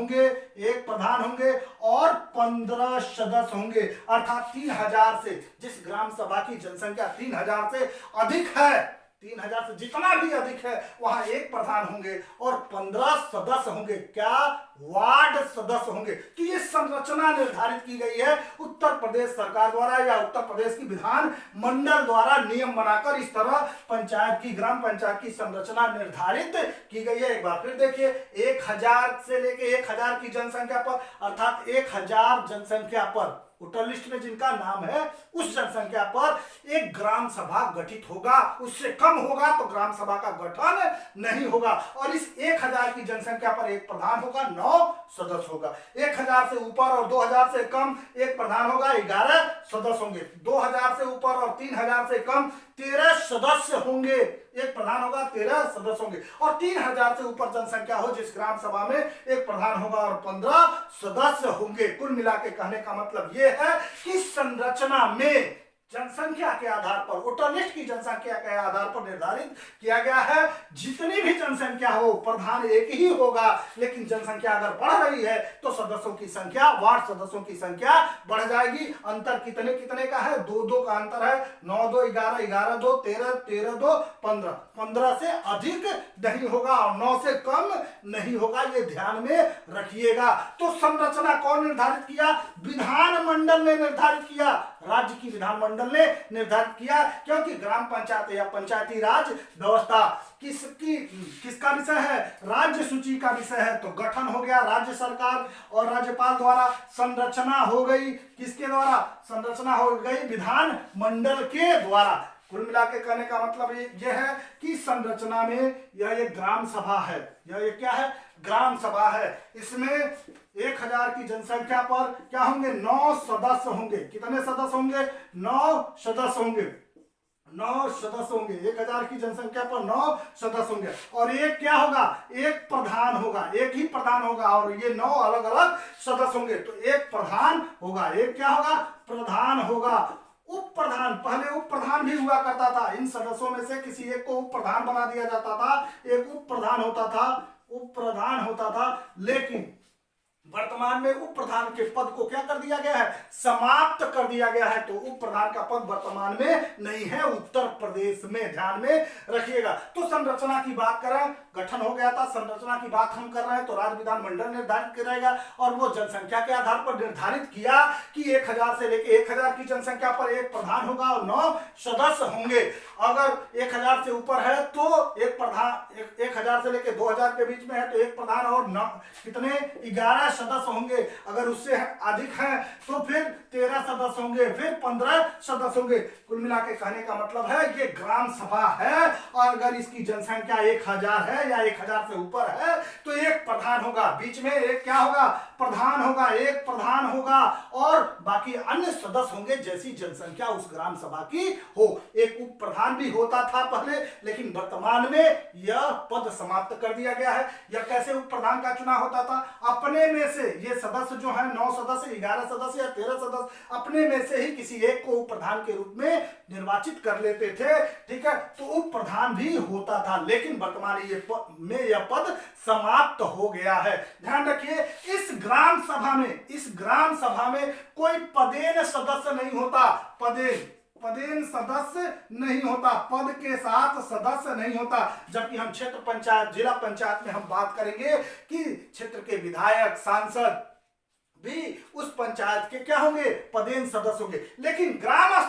होंगे और 15 सदस्य होंगे। अर्थात 3000 से, जिस ग्राम सभा की जनसंख्या 3000 से अधिक है, 3000 से जितना भी अधिक है वहां एक प्रधान होंगे और 15 सदस्य होंगे। क्या? वार्ड सदस्य होंगे। तो ये संरचना निर्धारित की गई है उत्तर प्रदेश सरकार द्वारा या उत्तर प्रदेश की विधान मंडल द्वारा नियम बनाकर। इस तरह पंचायत की, ग्राम पंचायत की संरचना निर्धारित की गई है। एक बार फिर देखिए, 1000 से लेके 1000 की जनसंख्या पर, अर्थात 1000 जनसंख्या पर, वोटर लिस्ट में जिनका नाम है उस जनसंख्या पर एक ग्राम सभा गठित होगा। उससे कम होगा तो ग्राम सभा का गठन नहीं होगा। और इस 1000 की जनसंख्या पर एक प्रधान होगा, 9 सदस्य होगा। 1000 से ऊपर और 2000 से कम एक प्रधान होगा, 11 सदस्य होंगे। 2000 से ऊपर और 3000 से कम 13 सदस्य होंगे। एक प्रधान होगा, 13 सदस्य होंगे। और 3000 से ऊपर जनसंख्या हो जिस ग्राम सभा में एक प्रधान होगा और 15 सदस्य होंगे। कुल मिला के कहने का मतलब यह है कि संरचना में जनसंख्या के आधार पर, वोटर लिस्ट की जनसंख्या के आधार पर निर्धारित किया गया है। जितनी भी जनसंख्या हो, प्रधान एक ही होगा, लेकिन जनसंख्या अगर बढ़ रही है तो सदस्यों की संख्या, वार्ड सदस्यों की संख्या बढ़ जाएगी। अंतर कितने कितने का है? 2 का अंतर है। 9 2 11, 11 2 13, 13 2 15, 15 से अधिक नहीं होगा और 9 से कम नहीं होगा। ये ध्यान में रखिएगा। तो संरचना कौन निर्धारित किया? विधानमंडल ने निर्धारित किया। राज्य की विधानमंडल ने निर्धारित किया, क्योंकि ग्राम पंचायत या पंचायती राज व्यवस्था किसका विषय है? राज्य सूची का विषय है। तो गठन हो गया राज्य सरकार और राज्यपाल द्वारा। संरचना हो गई किसके द्वारा? संरचना हो गई विधान मंडल के द्वारा। कुल मिला के कहने का मतलब यह है कि संरचना में यह एक ग्राम सभा है। यह एक क्या है? ग्राम सभा है। इसमें 1000 की जनसंख्या पर क्या होंगे? 9 सदस्य होंगे। कितने सदस्य होंगे? 9 सदस्य होंगे। 9 सदस्य होंगे। 1000 की जनसंख्या पर 9 सदस्य होंगे और एक क्या होगा? एक प्रधान होगा। एक ही प्रधान होगा और ये 9 अलग अलग सदस्य होंगे। तो एक प्रधान होगा। एक क्या होगा? प्रधान होगा। उप प्रधान, पहले उप प्रधान भी हुआ करता था। इन सदस्यों में से किसी एक को उप प्रधान बना दिया जाता था। एक उप प्रधान होता था, लेकिन वर्तमान में उप प्रधान के पद को क्या कर दिया गया है? समाप्त कर दिया गया है। तो उप प्रधान का पद वर्तमान में नहीं है उत्तर प्रदेश में। ध्यान में रखिएगा। तो संरचना की बात करें, गठन हो गया था। संरचना की बात हम कर रहे हैं तो राज्य विधानमंडल निर्धारित करेगा और वो जनसंख्या के आधार पर निर्धारित किया कि 1000 से लेकर 1000 की जनसंख्या पर एक प्रधान होगा और 9 सदस्य होंगे। अगर 1000 से ऊपर है तो एक प्रधान, 1000 से लेकर 2000 के बीच में है तो एक प्रधान और कितने? 11 सदस्य होंगे, अगर उससे अधिक हैं तो फिर 13 सदस्य होंगे, फिर 15 सदस्य होंगे। कुल मिला के कहने का मतलब है ये ग्राम सभा है, और अगर इसकी जनसंख्या 1000 है या 1000 से ऊपर है तो एक प्रधान होगा, बीच में एक क्या होगा, प्रधान होगा, एक प्रधान होगा, और बाकी अन्य सदस्य होंगे जैसी जनसंख्या उस ग्राम सभा की हो। एक उप प्रधान भी होता था पहले, लेकिन वर्तमान में यह पद समाप्त कर दिया गया है। यह कैसे उप प्रधान का चुनाव होता था, अपने में से ये सदस्य जो है 9 सदस्य, 11 सदस्य या 13 सदस्य, अपने में से ही किसी एक को उप प्रधान के रूप में निर्वाचित कर लेते थे, ठीक है। तो उप प्रधान भी होता था, लेकिन वर्तमान में यह पद समाप्त हो गया है। ध्यान रखिए, इस ग्राम सभा में कोई पदेन सदस्य नहीं होता, पदेन सदस्य नहीं होता, पद के साथ सदस्य नहीं होता। जबकि हम क्षेत्र पंचायत, जिला पंचायत में हम बात करेंगे कि क्षेत्र के विधायक, सांसद भी उस पंचायत के क्या होंगे, पदेन सदस्य होंगे। लेकिन ग्राम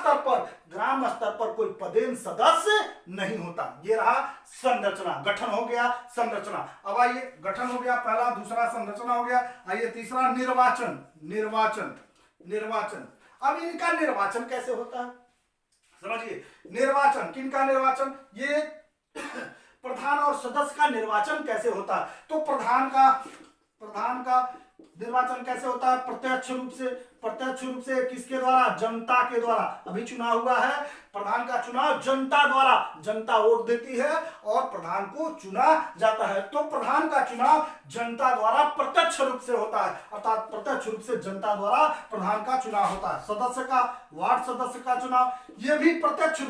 स्तर पर कोई पदेन सदस्य नहीं होता। ये रहा संरचना, गठन हो गया, संरचना। अब आइए, गठन हो गया पहला, दूसरा संरचना हो गया। आइए तीसरा, निर्वाचन। अब इनका निर्वाचन कैसे होता है, समझिए। निर्वाचन, किनका निर्वाचन, ये प्रधान और सदस्य का निर्वाचन कैसे होता है। तो प्रधान का निर्वाचन कैसे होता है, प्रत्यक्ष रूप से किसके द्वारा, जनता के द्वारा। अभी चुनाव हुआ है, प्रधान का चुनाव जनता द्वारा, जनता वोट देती है और प्रधान को चुना जाता है। तो प्रधान का चुनाव जनता द्वारा प्रत्यक्ष रूप से होता है, अर्थात प्रत्यक्ष रूप से जनता द्वारा प्रधान का चुनाव होता है। सदस्य का, वार्ड सदस्य का चुनाव, यह भी प्रत्यक्ष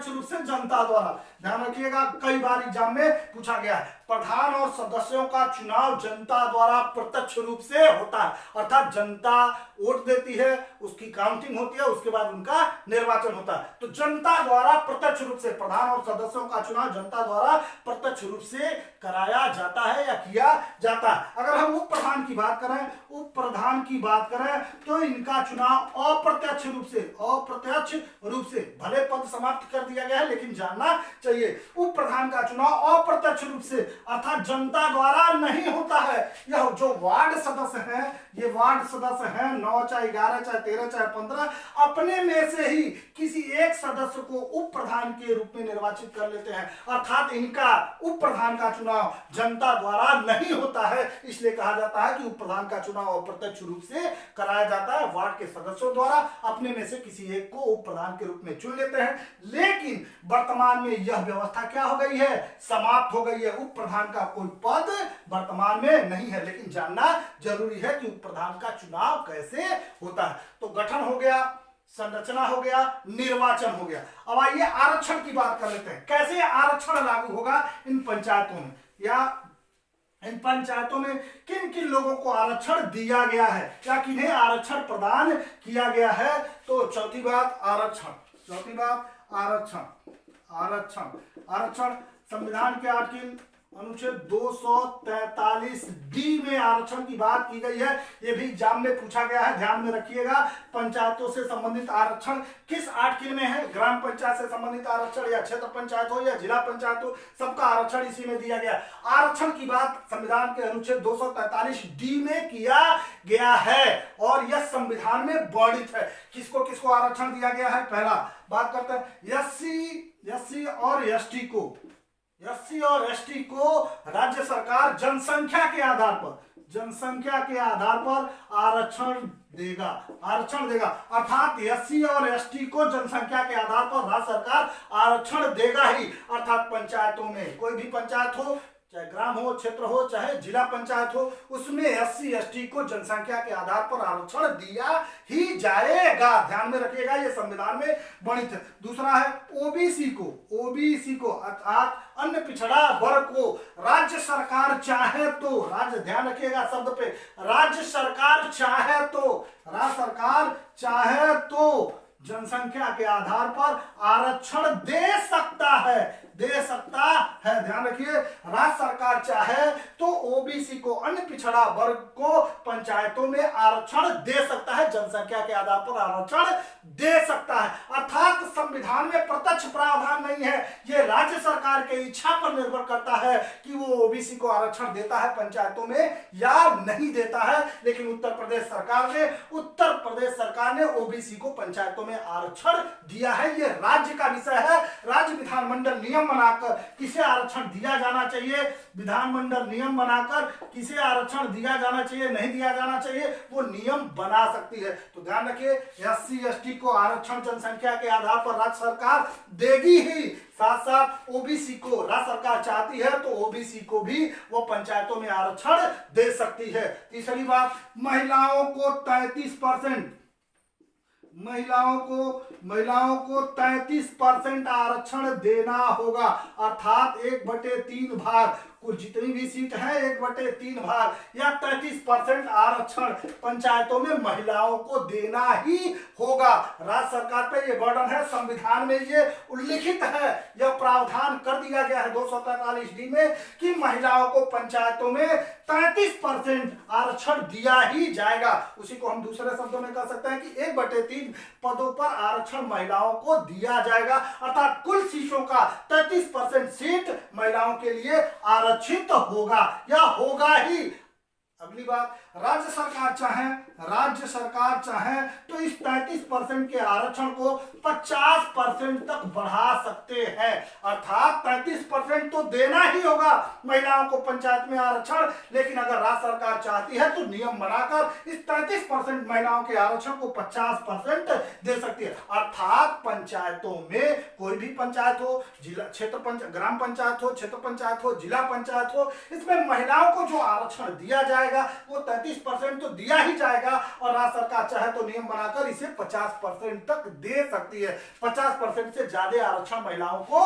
रूप से जनता द्वारा। ध्यान रखिएगा, कई बार एग्जाम में पूछा गया है, प्रधान और सदस्यों का चुनाव जनता द्वारा प्रत्यक्ष रूप से होता है, अर्थात जनता वोट देती है, उसकी काउंटिंग होती है, उसके बाद उनका निर्वाचन होता है। तो जनता द्वारा प्रत्यक्ष रूप से, प्रधान और सदस्यों का चुनाव जनता द्वारा प्रत्यक्ष रूप से कराया जाता है या किया जाता है। अगर हम उप प्रधान की बात करें तो इनका चुनाव अप्रत्यक्ष रूप से, भले पद समाप्त कर दिया गया है, लेकिन जानना चाहिए उप प्रधान का चुनाव अप्रत्यक्ष रूप से, अर्थात जनता द्वारा नहीं होता है। यह जो वार्ड सदस्य हैं, ये वार्ड सदस्य हैं, 9 चाहे 11 चाहे 13 चाहे 15, अपने में से ही किसी एक सदस्य को उप प्रधान के रूप में निर्वाचित कर लेते हैं, अर्थात इनका उप प्रधान का चुनाव जनता द्वारा नहीं होता है। इसलिए कहा जाता है कि उप प्रधान का चुनाव अप्रत्यक्ष रूप से कराया जाता है, वार्ड के सदस्यों द्वारा अपने में से किसी एक को उप प्रधान के रूप में चुन लेते हैं। लेकिन वर्तमान में यह व्यवस्था क्या हो गई है, समाप्त हो गई है। उप प्रधान का कोई पद वर्तमान में नहीं है, लेकिन जानना जरूरी है कि उप प्रधान का चुनाव कैसे होता है। तो गठन हो गया, संरचना हो गया, निर्वाचन हो गया। अब आइए आरक्षण की बात कर लेते हैं, कैसे आरक्षण लागू होगा इन पंचायतों में, या इन पंचायतों में किन किन लोगों को आरक्षण दिया गया है या किन्हें आरक्षण प्रदान किया गया है। तो चौथी बात आरक्षण संविधान के आर्टिकल अनुच्छेद 243 डी में आरक्षण की बात की गई है। यह भी एग्जाम में पूछा गया है, ध्यान में रखिएगा। पंचायतों से संबंधित आरक्षण किस आर्टिकल में है, ग्राम पंचायत से संबंधित आरक्षण या क्षेत्र पंचायत हो या जिला पंचायत हो, सबका आरक्षण इसी में दिया गया। आरक्षण की बात संविधान के अनुच्छेद 243 डी में किया गया है और यह संविधान में वर्णित है। किसको किसको आरक्षण दिया गया है, पहला बात करते हैं एससी और एसटी को राज्य सरकार जनसंख्या के आधार पर आरक्षण देगा, अर्थात एससी और एसटी को जनसंख्या के आधार पर राज्य सरकार आरक्षण देगा ही। अर्थात पंचायतों में, कोई भी पंचायत हो, चाहे ग्राम हो, क्षेत्र हो, चाहे जिला पंचायत हो, उसमें एससी एसटी को जनसंख्या के आधार पर आरक्षण दिया ही जाएगा। ध्यान में रखिएगा, ये संविधान में वर्णित है। दूसरा है ओबीसी को अर्थात अन्य पिछड़ा वर्ग को राज्य सरकार चाहे तो, ध्यान रखिएगा शब्द पे, राज्य सरकार चाहे तो जनसंख्या के आधार पर आरक्षण दे सकता है, दे सकता है। ध्यान रखिए, राज्य सरकार चाहे तो ओबीसी को, अन्य पिछड़ा वर्ग को पंचायतों में आरक्षण दे सकता है, जनसंख्या के आधार पर आरक्षण दे सकता है। अर्थात संविधान में प्रत्यक्ष प्रावधान नहीं है, यह राज्य सरकार के इच्छा पर निर्भर करता है कि वो ओबीसी को आरक्षण देता है पंचायतों में या नहीं देता है। लेकिन उत्तर प्रदेश सरकार ने ओबीसी को पंचायतों में आरक्षण दिया है। यह राज्य का विषय है। राज्य विधानमंडल नियम बनाकर किसे आरक्षण दिया जाना चाहिए, विधानमंडल नियम बनाकर किसे आरक्षण दिया जाना चाहिए, नहीं दिया जाना चाहिए, वो नियम बना सकती है। तो ध्यान रखिए, एससी एसटी को आरक्षण जनसंख्या के आधार पर राज्य सरकार देगी ही, साथ साथ ओबीसी को राज्य सरकार चाहती है तो ओबीसी को भी वो पंचायतों में आरक्षण दे सकती है। तीसरी बात, महिलाओं को 33% महिलाओं को 33% आरक्षण देना होगा। अर्थात 1/3 भाग, कुल जितनी भी सीट है 1/3 भाग या 33% आरक्षण पंचायतों में महिलाओं को देना ही होगा। राज्य सरकार पे ये बर्डन है, संविधान में ये उल्लिखित है, यह प्रावधान कर दिया गया है 243D में कि महिलाओं को पंचायतों में 33% आरक्षण दिया ही जाएगा। उसी को हम दूसरे शब्दों में कह सकते हैं कि 1/3 पदों पर आरक्षण महिलाओं को दिया जाएगा। अर्थात कुल सीटों का 33% सीट महिलाओं के लिए आरक्षित होगा या होगा ही। अगली बात, राज्य सरकार चाहे तो इस 33% के आरक्षण को 50% तक बढ़ा सकते हैं। अर्थात 33% तो देना ही होगा महिलाओं को पंचायत में आरक्षण, लेकिन अगर राज्य सरकार चाहती है तो नियम बनाकर इस 33% महिलाओं के आरक्षण को 50% दे सकती है। अर्थात पंचायतों में, कोई भी पंचायत हो, जिला क्षेत्र पंचायत, ग्राम पंचायत हो, क्षेत्र पंचायत हो, जिला पंचायत हो, इसमें महिलाओं को जो आरक्षण दिया जाएगा वो 33% तो दिया ही जाएगा और राज्य सरकार चाहे तो नियम बनाकर इसे 50% तक दे सकती है। 50% से ज्यादा आरक्षण महिलाओं को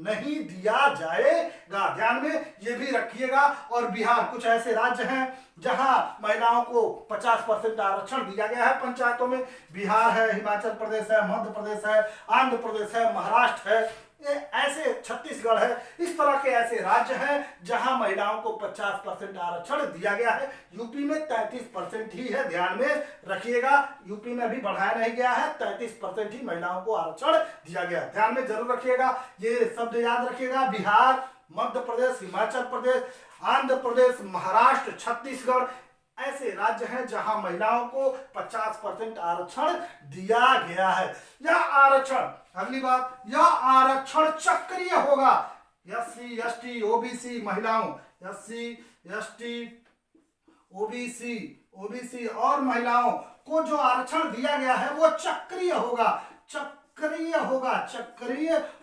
नहीं दिया जाएगा। ध्यान में ये भी रखिएगा। और बिहार, कुछ ऐसे राज्य हैं जहां महिलाओं को 50% आरक्षण दिया गया है पंचायतों में। बिहार है, हिमाचल प्रदेश है, मध्य प्रदेश है, आंध्र प्रदेश है, महाराष्ट्र है, ऐसे छत्तीसगढ़ है। इस तरह के ऐसे राज्य हैं जहां महिलाओं को 50% आरक्षण दिया गया है। यूपी में 33% ही है, ध्यान में रखिएगा। यूपी में भी बढ़ाया नहीं गया है, 33% ही महिलाओं को आरक्षण दिया गया है। ध्यान में जरूर रखिएगा, ये शब्द याद रखिएगा। बिहार, मध्य प्रदेश, हिमाचल प्रदेश, आंध्र प्रदेश, महाराष्ट्र, छत्तीसगढ़ ऐसे राज्य हैं जहां महिलाओं को 50% आरक्षण दिया गया है। यह आरक्षण, अगली बात, यह आरक्षण चक्रीय होगा। एससी एसटी ओबीसी महिलाओं, एससी एसटी ओबीसी और महिलाओं को जो आरक्षण दिया गया है वो चक्रीय होगा, चक्रीय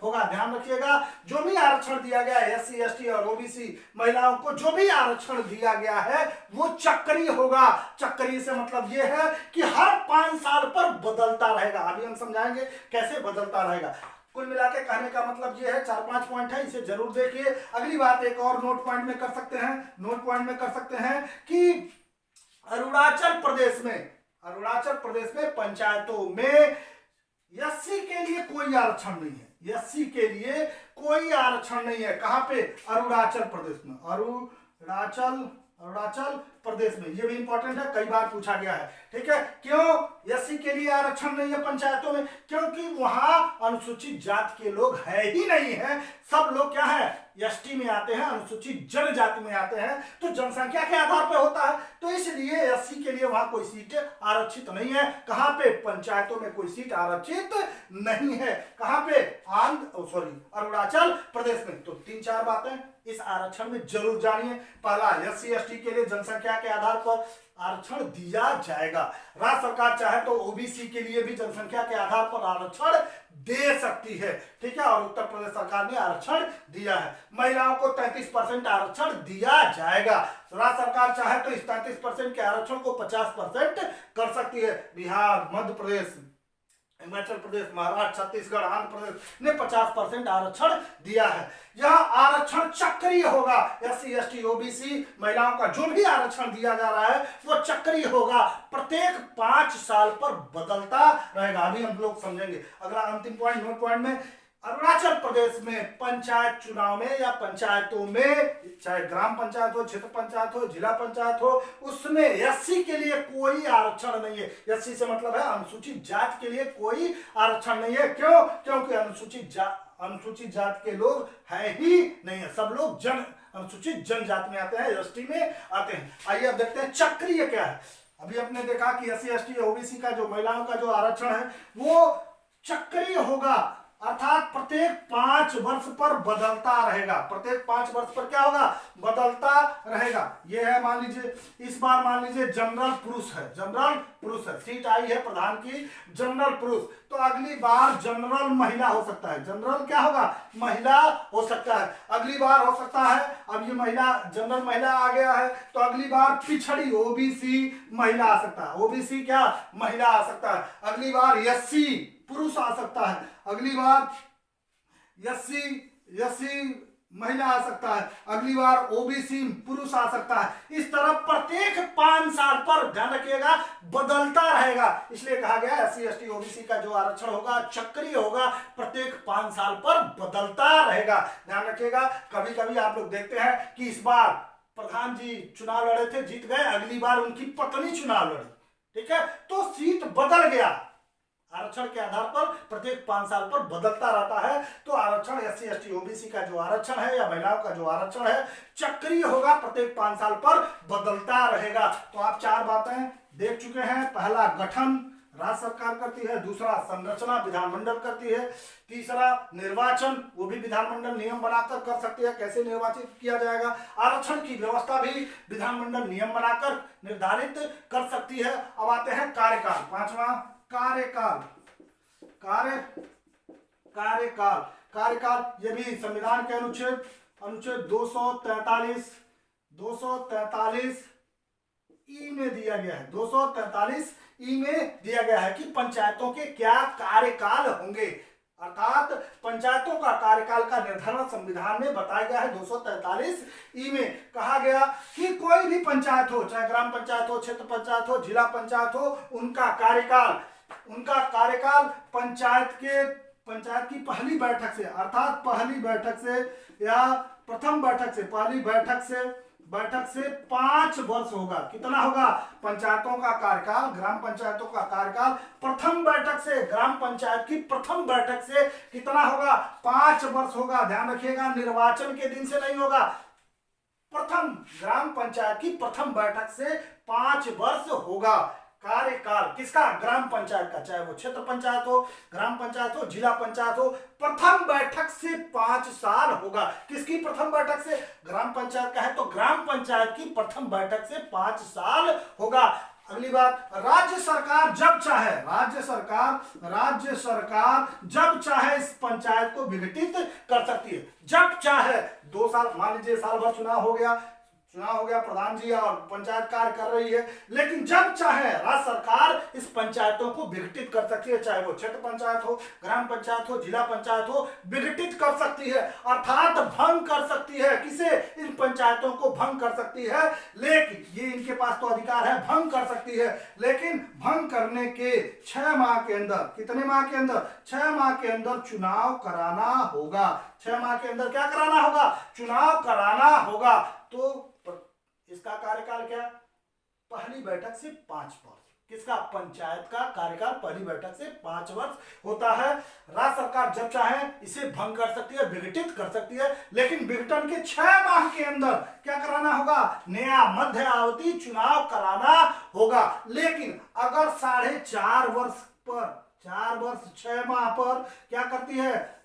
होगा। ध्यान रखिएगा, जो भी आरक्षण दिया गया है एससी एसटी और ओबीसी महिलाओं को जो भी आरक्षण दिया गया है वो चक्रीय होगा। चक्रीय से मतलब ये है कि हर 5 साल पर बदलता रहेगा। अभी हम समझाएंगे कैसे बदलता रहेगा। कुल मिला के कहने का मतलब ये है, 4-5 पॉइंट है, इसे जरूर देखिए। अगली बात एक और नोट पॉइंट में कर सकते हैं कि अरुणाचल प्रदेश में पंचायतों में एससी के लिए कोई आरक्षण नहीं है। एससी के लिए कोई आरक्षण नहीं है। कहां पे? अरुणाचल प्रदेश में। अरुणाचल प्रदेश में, ये भी इंपॉर्टेंट है, कई बार पूछा गया है। ठीक है, क्यों एससी के लिए आरक्षण नहीं है पंचायतों में? क्योंकि वहां अनुसूचित जाति के लोग है ही नहीं है। सब लोग क्या है? एसटी में आते हैं, अनुसूचित जनजाति में आते हैं, तो जनसंख्या के आधार पर होता है। तो इसलिए एससी के लिए वहां कोई सीट आरक्षित नहीं है। कहां पे? पंचायतों में कोई सीट आरक्षित नहीं है। कहां पे? अरुणाचल प्रदेश में। तो 3-4 बातें इस आरक्षण में जरूर जानिए। पहला, एससी एसटी के लिए जनसंख्या के आधार पर आरक्षण दिया जाएगा। राज्य सरकार चाहे तो ओबीसी के लिए भी जनसंख्या के आधार पर आरक्षण दे सकती है। ठीक है, और उत्तर प्रदेश सरकार ने आरक्षण दिया है। महिलाओं को 33% आरक्षण दिया जाएगा। राज्य सरकार चाहे तो इस 33% के आरक्षण को 50% कर सकती है। बिहार, मध्य प्रदेश, हिमाचल प्रदेश, महाराष्ट्र, छत्तीसगढ़, आंध्र प्रदेश ने 50% आरक्षण दिया है। यह आरक्षण चक्रीय होगा। SC ST OBC महिलाओं का जो भी आरक्षण दिया जा रहा है वो चक्रीय होगा, प्रत्येक 5 साल पर बदलता रहेगा। अभी हम लोग समझेंगे। अगला अंतिम पॉइंट, नोट पॉइंट में, अरुणाचल प्रदेश में पंचायत चुनाव में या पंचायतों में, चाहे ग्राम पंचायत हो, क्षेत्र पंचायत हो, जिला पंचायत हो, उसमें SC के लिए कोई आरक्षण नहीं है। SC से मतलब है अनुसूचित जाति के लिए कोई आरक्षण नहीं है। क्यों? क्योंकि अनुसूचित जाति के लोग है ही नहीं है, सब लोग अनुसूचित जनजाति में आते हैं, ST में आते हैं। आइए अब देखते हैं चक्रीय क्या है। अभी आपने देखा कि SC ST OBC का जो महिलाओं का जो आरक्षण है वो चक्रीय होगा, अर्थात प्रत्येक 5 वर्ष पर बदलता रहेगा। प्रत्येक 5 वर्ष पर क्या होगा? बदलता रहेगा। यह है, मान लीजिए इस बार मान लीजिए जनरल पुरुष है, जनरल पुरुष है, सीट आई है प्रधान की जनरल पुरुष, तो अगली बार जनरल महिला हो सकता है। जनरल क्या होगा? महिला हो सकता है। अगली बार हो सकता है, अब ये महिला जनरल महिला आ गया है तो अगली बार पिछड़ी OBC महिला आ सकता है। OBC क्या? महिला आ सकता है। अगली बार SC पुरुष आ सकता है। अगली बार SC महिला आ सकता है। अगली बार OBC पुरुष आ सकता है। इस तरह प्रत्येक 5 साल पर, ध्यान रखिएगा, बदलता रहेगा। इसलिए कहा गया SC ST OBC का जो आरक्षण होगा चक्रीय होगा, प्रत्येक 5 साल पर बदलता रहेगा। ध्यान रखिएगा। कभी कभी आप लोग देखते हैं कि इस बार प्रधान जी चुनाव लड़े थे, जीत गए, अगली बार उनकी पत्नी चुनाव लड़ी, ठीक है, तो सीट बदल गया। आरक्षण के आधार पर प्रत्येक 5 साल पर बदलता रहता है। तो आरक्षण SC ST OBC का जो आरक्षण है या महिलाओं का जो आरक्षण है चक्रीय होगा, प्रत्येक 5 साल पर बदलता रहेगा। तो आप 4 बातें देख चुके हैं। पहला, गठन राज्य सरकार करती है। दूसरा, संरचना विधानमंडल करती है। तीसरा, निर्वाचन, वो भी विधानमंडल नियम बनाकर कर सकती है, कैसे निर्वाचित किया जाएगा। आरक्षण की व्यवस्था भी विधानमंडल नियम बनाकर निर्धारित कर सकती है। अब आते हैं कार्यकाल। 5वां, कार्यकाल। कार्यकाल ये भी संविधान के अनुच्छेद 243 ई में दिया गया है। 243 ई में दिया गया है कि पंचायतों के क्या कार्यकाल होंगे, अर्थात पंचायतों का कार्यकाल का निर्धारण संविधान में बताया गया है। 243 ई में कहा गया कि कोई भी पंचायत हो, चाहे ग्राम पंचायत हो, क्षेत्र पंचायत हो, जिला पंचायत हो, उनका कार्यकाल पंचायत की पहली बैठक से, अर्थात पहली बैठक से या प्रथम बैठक से, पहली बैठक से 5 वर्ष होगा। कितना होगा? पंचायतों का कार्यकाल, ग्राम पंचायतों का कार्यकाल प्रथम बैठक से, ग्राम पंचायत की प्रथम बैठक से कितना होगा? 5 वर्ष होगा। ध्यान रखिएगा, निर्वाचन के दिन से नहीं होगा, प्रथम ग्राम पंचायत की प्रथम बैठक से 5 वर्ष होगा कार्यकाल। किसका? ग्राम पंचायत का, चाहे वो क्षेत्र पंचायत हो, ग्राम पंचायत हो, जिला पंचायत हो, प्रथम बैठक से 5 साल होगा। किसकी प्रथम बैठक से? ग्राम पंचायत का है तो ग्राम पंचायत की प्रथम बैठक से 5 साल होगा। अगली बात, राज्य सरकार जब चाहे इस पंचायत को विघटित कर सकती है। जब चाहे 2 साल, मान लीजिए साल भर चुनाव हो गया, प्रधान जी और पंचायत कार्य कर रही है, लेकिन जब चाहे राज्य सरकार इस पंचायतों को विघटित कर सकती है, चाहे वो क्षेत्र पंचायत हो, ग्राम पंचायत हो, जिला पंचायत हो, विघटित कर सकती है, अर्थात भंग कर सकती है। किसे? इन पंचायतों को भंग कर सकती है। लेकिन ये इनके पास तो अधिकार है, भंग कर सकती है, लेकिन भंग करने के 6 माह के अंदर, कितने माह के अंदर? 6 माह के अंदर चुनाव कराना होगा। 6 माह के अंदर क्या कराना होगा? चुनाव कराना होगा। तो इसका कार्यकाल क्या? पहली बैठक से 5 वर्ष। किसका? पंचायत का कार्यकाल पहली बैठक से 5 वर्ष होता है। राज्य सरकार जब चाहे इसे भंग कर सकती है, विघटित कर सकती है, लेकिन विघटन के 6 माह के अंदर क्या कराना होगा? नया मध्यावधि चुनाव कराना होगा। लेकिन अगर 4.5 वर्ष पर, 4 वर्ष 6 माह पर क्या करती है,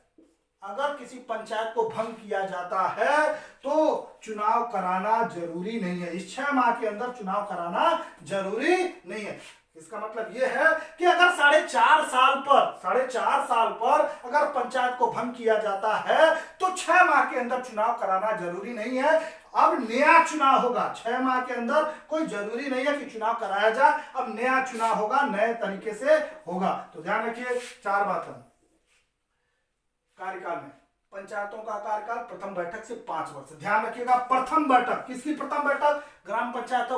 अगर किसी पंचायत को भंग किया जाता है तो चुनाव कराना जरूरी नहीं है। इस 6 माह के अंदर चुनाव कराना जरूरी नहीं है। इसका मतलब ये है कि अगर 4.5 साल पर अगर पंचायत को भंग किया जाता है तो 6 माह के अंदर चुनाव कराना जरूरी नहीं है। अब नया चुनाव होगा, 6 माह के अंदर कोई जरूरी नहीं है कि चुनाव कराया जाए, अब नया चुनाव होगा, नए तरीके से होगा। तो ध्यान रखिए 4 बातें। कार्यकाल में पंचायतों का कार्यकाल प्रथम बैठक से 5 वर्ष। ध्यान रखिएगा, प्रथम बैठक, किसकी प्रथम बैठक? ग्राम पंचायत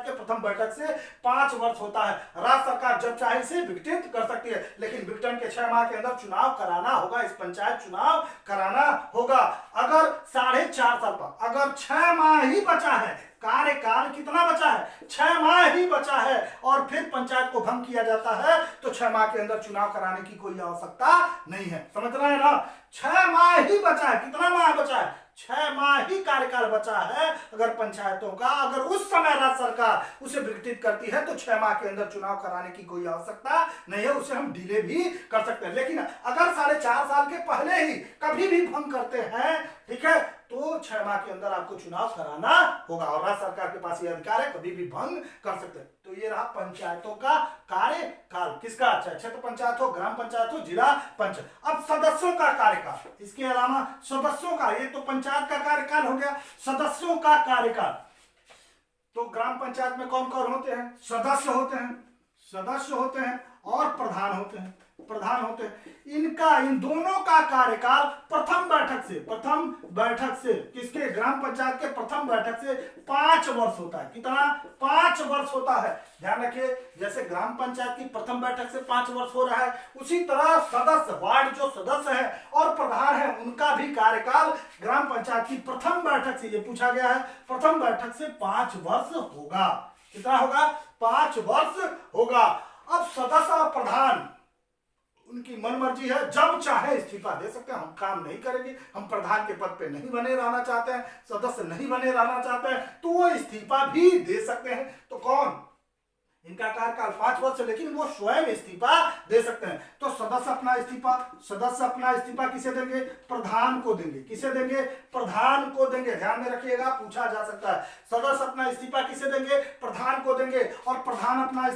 के प्रथम बैठक से 5 वर्ष होता है। राज्य सरकार जब चाहे इसे विघटित कर सकती है, लेकिन विघटन के 6 माह के अंदर चुनाव कराना होगा, इस पंचायत चुनाव कराना होगा। अगर 4.5 साल पर अगर 6 माह ही बचा है, कार्यकाल कितना बचा है? 6 माह ही बचा है, और फिर पंचायत को भंग किया जाता है तो 6 माह के अंदर चुनाव कराने की कोई आवश्यकता नहीं है। समझ रहे हैं ना? 6 माह ही बचा है। कितना माह बचा है? 6 माह ही कार्यकाल बचा है। अगर पंचायतों का अगर उस समय राज्य सरकार उसे विघटित करती है तो 6 माह के अंदर चुनाव कराने की कोई आवश्यकता नहीं है, उसे हम डिले भी कर सकते हैं। लेकिन अगर 4.5 साल के पहले ही कभी भी भंग करते हैं, ठीक है, तो 6 माह के अंदर आपको चुनाव कराना होगा, और राज्य सरकार के पास यह अधिकार है, कभी भी भंग कर सकते हैं। तो ये रहा पंचायतों का कार्यकाल। किसका? चाहे क्षेत्र पंचायत हो, ग्राम पंचायत हो, जिला पंचायत। अब सदस्यों का कार्यकाल, इसके अलावा सदस्यों का, ये तो पंचायत का कार्यकाल हो गया, सदस्यों का कार्यकाल। तो ग्राम पंचायत में कौन कौन होते हैं? सदस्य होते हैं और प्रधान होते हैं। इन दोनों का कार्यकाल प्रथम बैठक से किसके? ग्राम पंचायत के प्रथम बैठक से 5 वर्ष होता है। कितना? 5 वर्ष होता है। ध्यान रखिए, जैसे ग्राम पंचायत की प्रथम बैठक से 5 वर्ष हो रहा है, उसी तरह सदस्य, वार्ड जो सदस्य है और प्रधान है, उनका भी कार्यकाल ग्राम पंचायत की प्रथम बैठक से, ये पूछा गया है, प्रथम बैठक से 5 वर्ष होगा। कितना होगा? 5 वर्ष होगा। अब सदस्य और प्रधान उनकी मनमर्जी है, जब चाहे इस्तीफा दे सकते हैं। हम काम नहीं करेंगे, हम प्रधान के पद पे नहीं बने रहना चाहते हैं, सदस्य नहीं बने रहना चाहते हैं, तो वो इस्तीफा भी दे सकते हैं। तो कौन? इनका कार्यकाल 5 वर्ष है, लेकिन वो स्वयं इस्तीफा दे सकते हैं। तो सदस्य अपना इस्तीफा किसे देंगे? प्रधान को देंगे। किसे देंगे? प्रधान को देंगे। ध्यान में रखिएगा, पूछा जा सकता है। सदस्य अपना इस्तीफा किसे देंगे? प्रधान को देंगे। और प्रधान अपना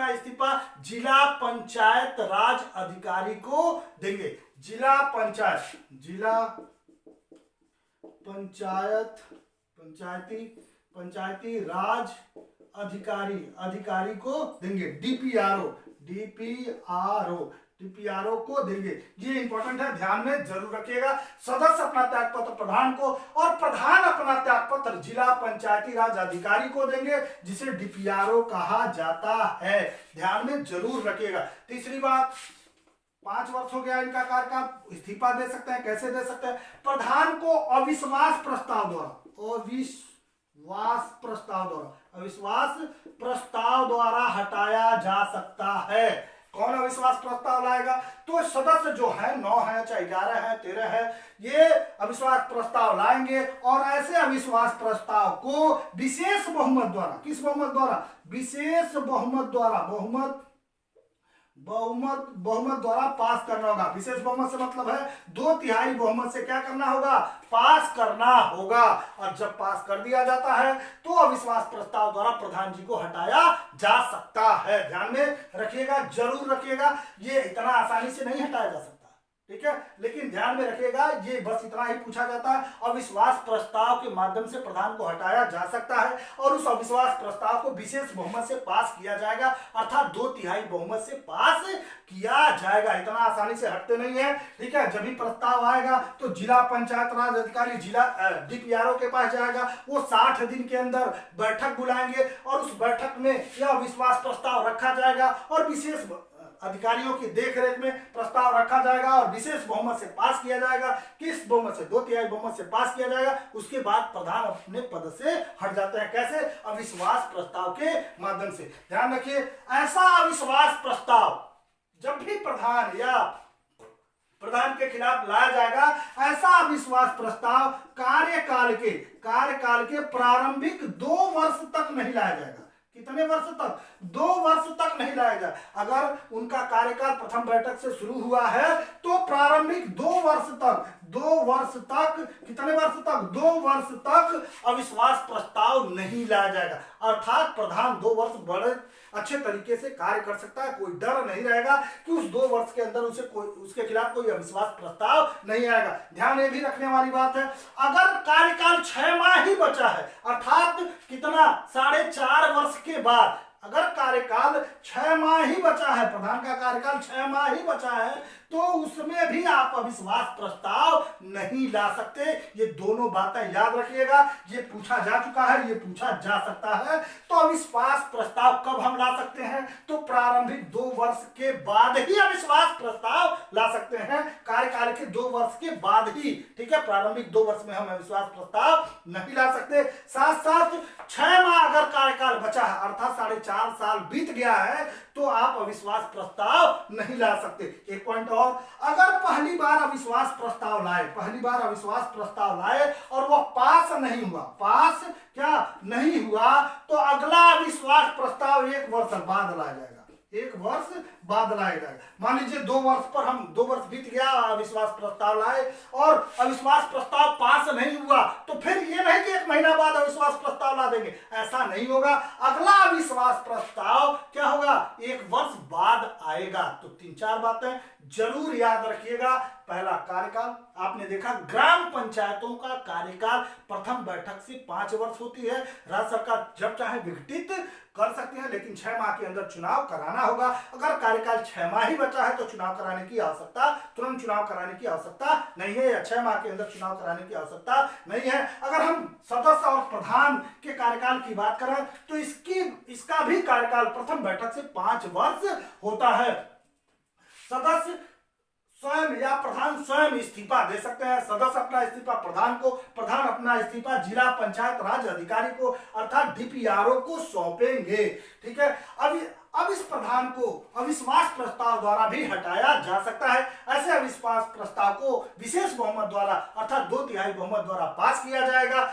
इस्तीफा जिला पंचायत राज अधिकारी को देंगे। पंचायती राज अधिकारी को देंगे। डीपीआरओ को देंगे। ये इंपॉर्टेंट है, ध्यान में जरूर रखिएगा। सदस्य अपना त्यागपत्र प्रधान को, और प्रधान अपना त्यागपत्र जिला पंचायती राज अधिकारी को देंगे, जिसे डीपीआरओ कहा जाता है। ध्यान में जरूर रखिएगा। तीसरी बात, 5 वर्ष हो गया इनका कार्यकाल, इस्तीफा दे सकते हैं। कैसे दे सकते हैं? प्रधान को अविश्वास प्रस्ताव द्वारा हटाया जा सकता है। कौन अविश्वास प्रस्ताव लाएगा? तो सदस्य जो है, 9 है, चाहे 11 है, 13 है, ये अविश्वास प्रस्ताव लाएंगे, और ऐसे अविश्वास प्रस्ताव को विशेष बहुमत द्वारा, किस बहुमत द्वारा? विशेष बहुमत द्वारा, बहुमत द्वारा पास करना होगा। विशेष बहुमत से मतलब है 2/3 बहुमत से क्या करना होगा? पास करना होगा। और जब पास कर दिया जाता है तो अविश्वास प्रस्ताव द्वारा प्रधान जी को हटाया जा सकता है। ध्यान में रखिएगा, जरूर रखिएगा, ये इतना आसानी से नहीं हटाया जा सकता, ठीक है, लेकिन ध्यान में रखिएगा, ये बस इतना ही पूछा जाता है। अविश्वास प्रस्ताव के माध्यम से प्रधान को हटाया जा सकता है, और उस अविश्वास प्रस्ताव को विशेष बहुमत से पास किया जाएगा, अर्थात 2/3 बहुमत से पास किया जाएगा। इतना आसानी से हटते नहीं है, ठीक है। जब भी प्रस्ताव आएगा तो जिला पंचायत राज अधिकारी, जिला डीपीआरओ के पास जाएगा, वो 60 दिन के अंदर बैठक बुलाएंगे, और उस बैठक में यह अविश्वास प्रस्ताव रखा जाएगा, और विशेष अधिकारियों की देखरेख में प्रस्ताव रखा जाएगा, और विशेष बहुमत से पास किया जाएगा। किस बहुमत से? 2/3 बहुमत से पास किया जाएगा। उसके बाद प्रधान अपने पद से हट जाते हैं। कैसे? अविश्वास प्रस्ताव के माध्यम से। ध्यान रखिए, ऐसा अविश्वास प्रस्ताव जब भी प्रधान या प्रधान के खिलाफ लाया जाएगा, ऐसा अविश्वास प्रस्ताव कार्यकाल के प्रारंभिक 2 वर्ष तक नहीं लाया जाएगा। कितने वर्ष तक? 2 वर्ष तक नहीं लाएगा। अगर उनका कार्यकाल प्रथम बैठक से शुरू हुआ है तो प्रारंभिक 2 वर्ष तक कितने वर्ष तक 2 वर्ष तक अविश्वास प्रस्ताव नहीं लाया जाएगा। अर्थात प्रधान 2 वर्ष बड़े अच्छे तरीके से कार्य कर सकता है, कोई डर नहीं रहेगा कि उस 2 वर्ष के अंदर उसके खिलाफ कोई अविश्वास प्रस्ताव नहीं आएगा। ध्यान ये भी रखने वाली बात है, अगर कार्यकाल 6 माह ही बचा है, अर्थात कितना 4.5 वर्ष के बाद अगर कार्यकाल 6 माह ही बचा है, प्रधान का कार्यकाल 6 माह ही बचा है, तो उसमें भी आप अविश्वास प्रस्ताव नहीं ला सकते। ये दोनों बातें याद रखिएगा, ये पूछा जा चुका है, ये पूछा जा सकता है। तो अविश्वास प्रस्ताव कब हम ला सकते हैं? तो प्रारंभिक 2 वर्ष के बाद ही अविश्वास प्रस्ताव ला सकते हैं, कार्यकाल के 2 वर्ष के बाद ही। ठीक है, प्रारंभिक 2 वर्ष में हम अविश्वास प्रस्ताव नहीं ला सकते। साथ साथ 6 माह अगर कार्यकाल बचा है, अर्थात 4.5 साल बीत गया है, तो आप अविश्वास प्रस्ताव नहीं ला सकते। एक पॉइंट और, अगर पहली बार अविश्वास प्रस्ताव लाए और वह पास नहीं हुआ, तो अगला अविश्वास प्रस्ताव 1 वर्ष बाद लाया जाएगा। 1 वर्ष बाद लाया जाएगा। मान लीजिए 2 वर्ष पर हम 2 वर्ष बीत गया, अविश्वास प्रस्ताव लाए और अविश्वास प्रस्ताव पास नहीं हुआ, तो फिर ये नहीं कि 1 महीना बाद अविश्वास प्रस्ताव ला देंगे, ऐसा नहीं होगा। अगला अविश्वास प्रस्ताव क्या होगा? 1 वर्ष बाद आएगा। तो 3-4 बातें जरूर याद रखिएगा। पहला, कार्यकाल आपने देखा, ग्राम पंचायतों का कार्यकाल प्रथम बैठक से 5 वर्ष होती है। राज्य सरकार जब चाहे विघटित कर सकती है, लेकिन 6 माह के अंदर चुनाव कराना होगा। अगर कार्यकाल 6 माह ही बचा है तो चुनाव कराने की आवश्यकता, तुरंत चुनाव कराने की आवश्यकता नहीं है, या 6 माह के अंदर चुनाव कराने की आवश्यकता नहीं है। अगर हम सदस्य और प्रधान के कार्यकाल की बात करें तो इसका भी कार्यकाल प्रथम बैठक से 5 वर्ष होता है। सदस्य स्वयं या प्रधान स्वयं इस्तीफा दे सकते हैं। सदस्य अपना इस्तीफा प्रधान को, प्रधान अपना इस्तीफा जिला पंचायत राज अधिकारी को अर्थात डीपीआरओ को सौंपेंगे। ठीक है, अब इस प्रधान को अविश्वास प्रस्ताव द्वारा भी हटाया जा सकता है। ऐसे अविश्वास प्रस्ताव को विशेष बहुमत द्वारा अर्थात 2/3 बहुमत द्वारा पास किया जाएगा।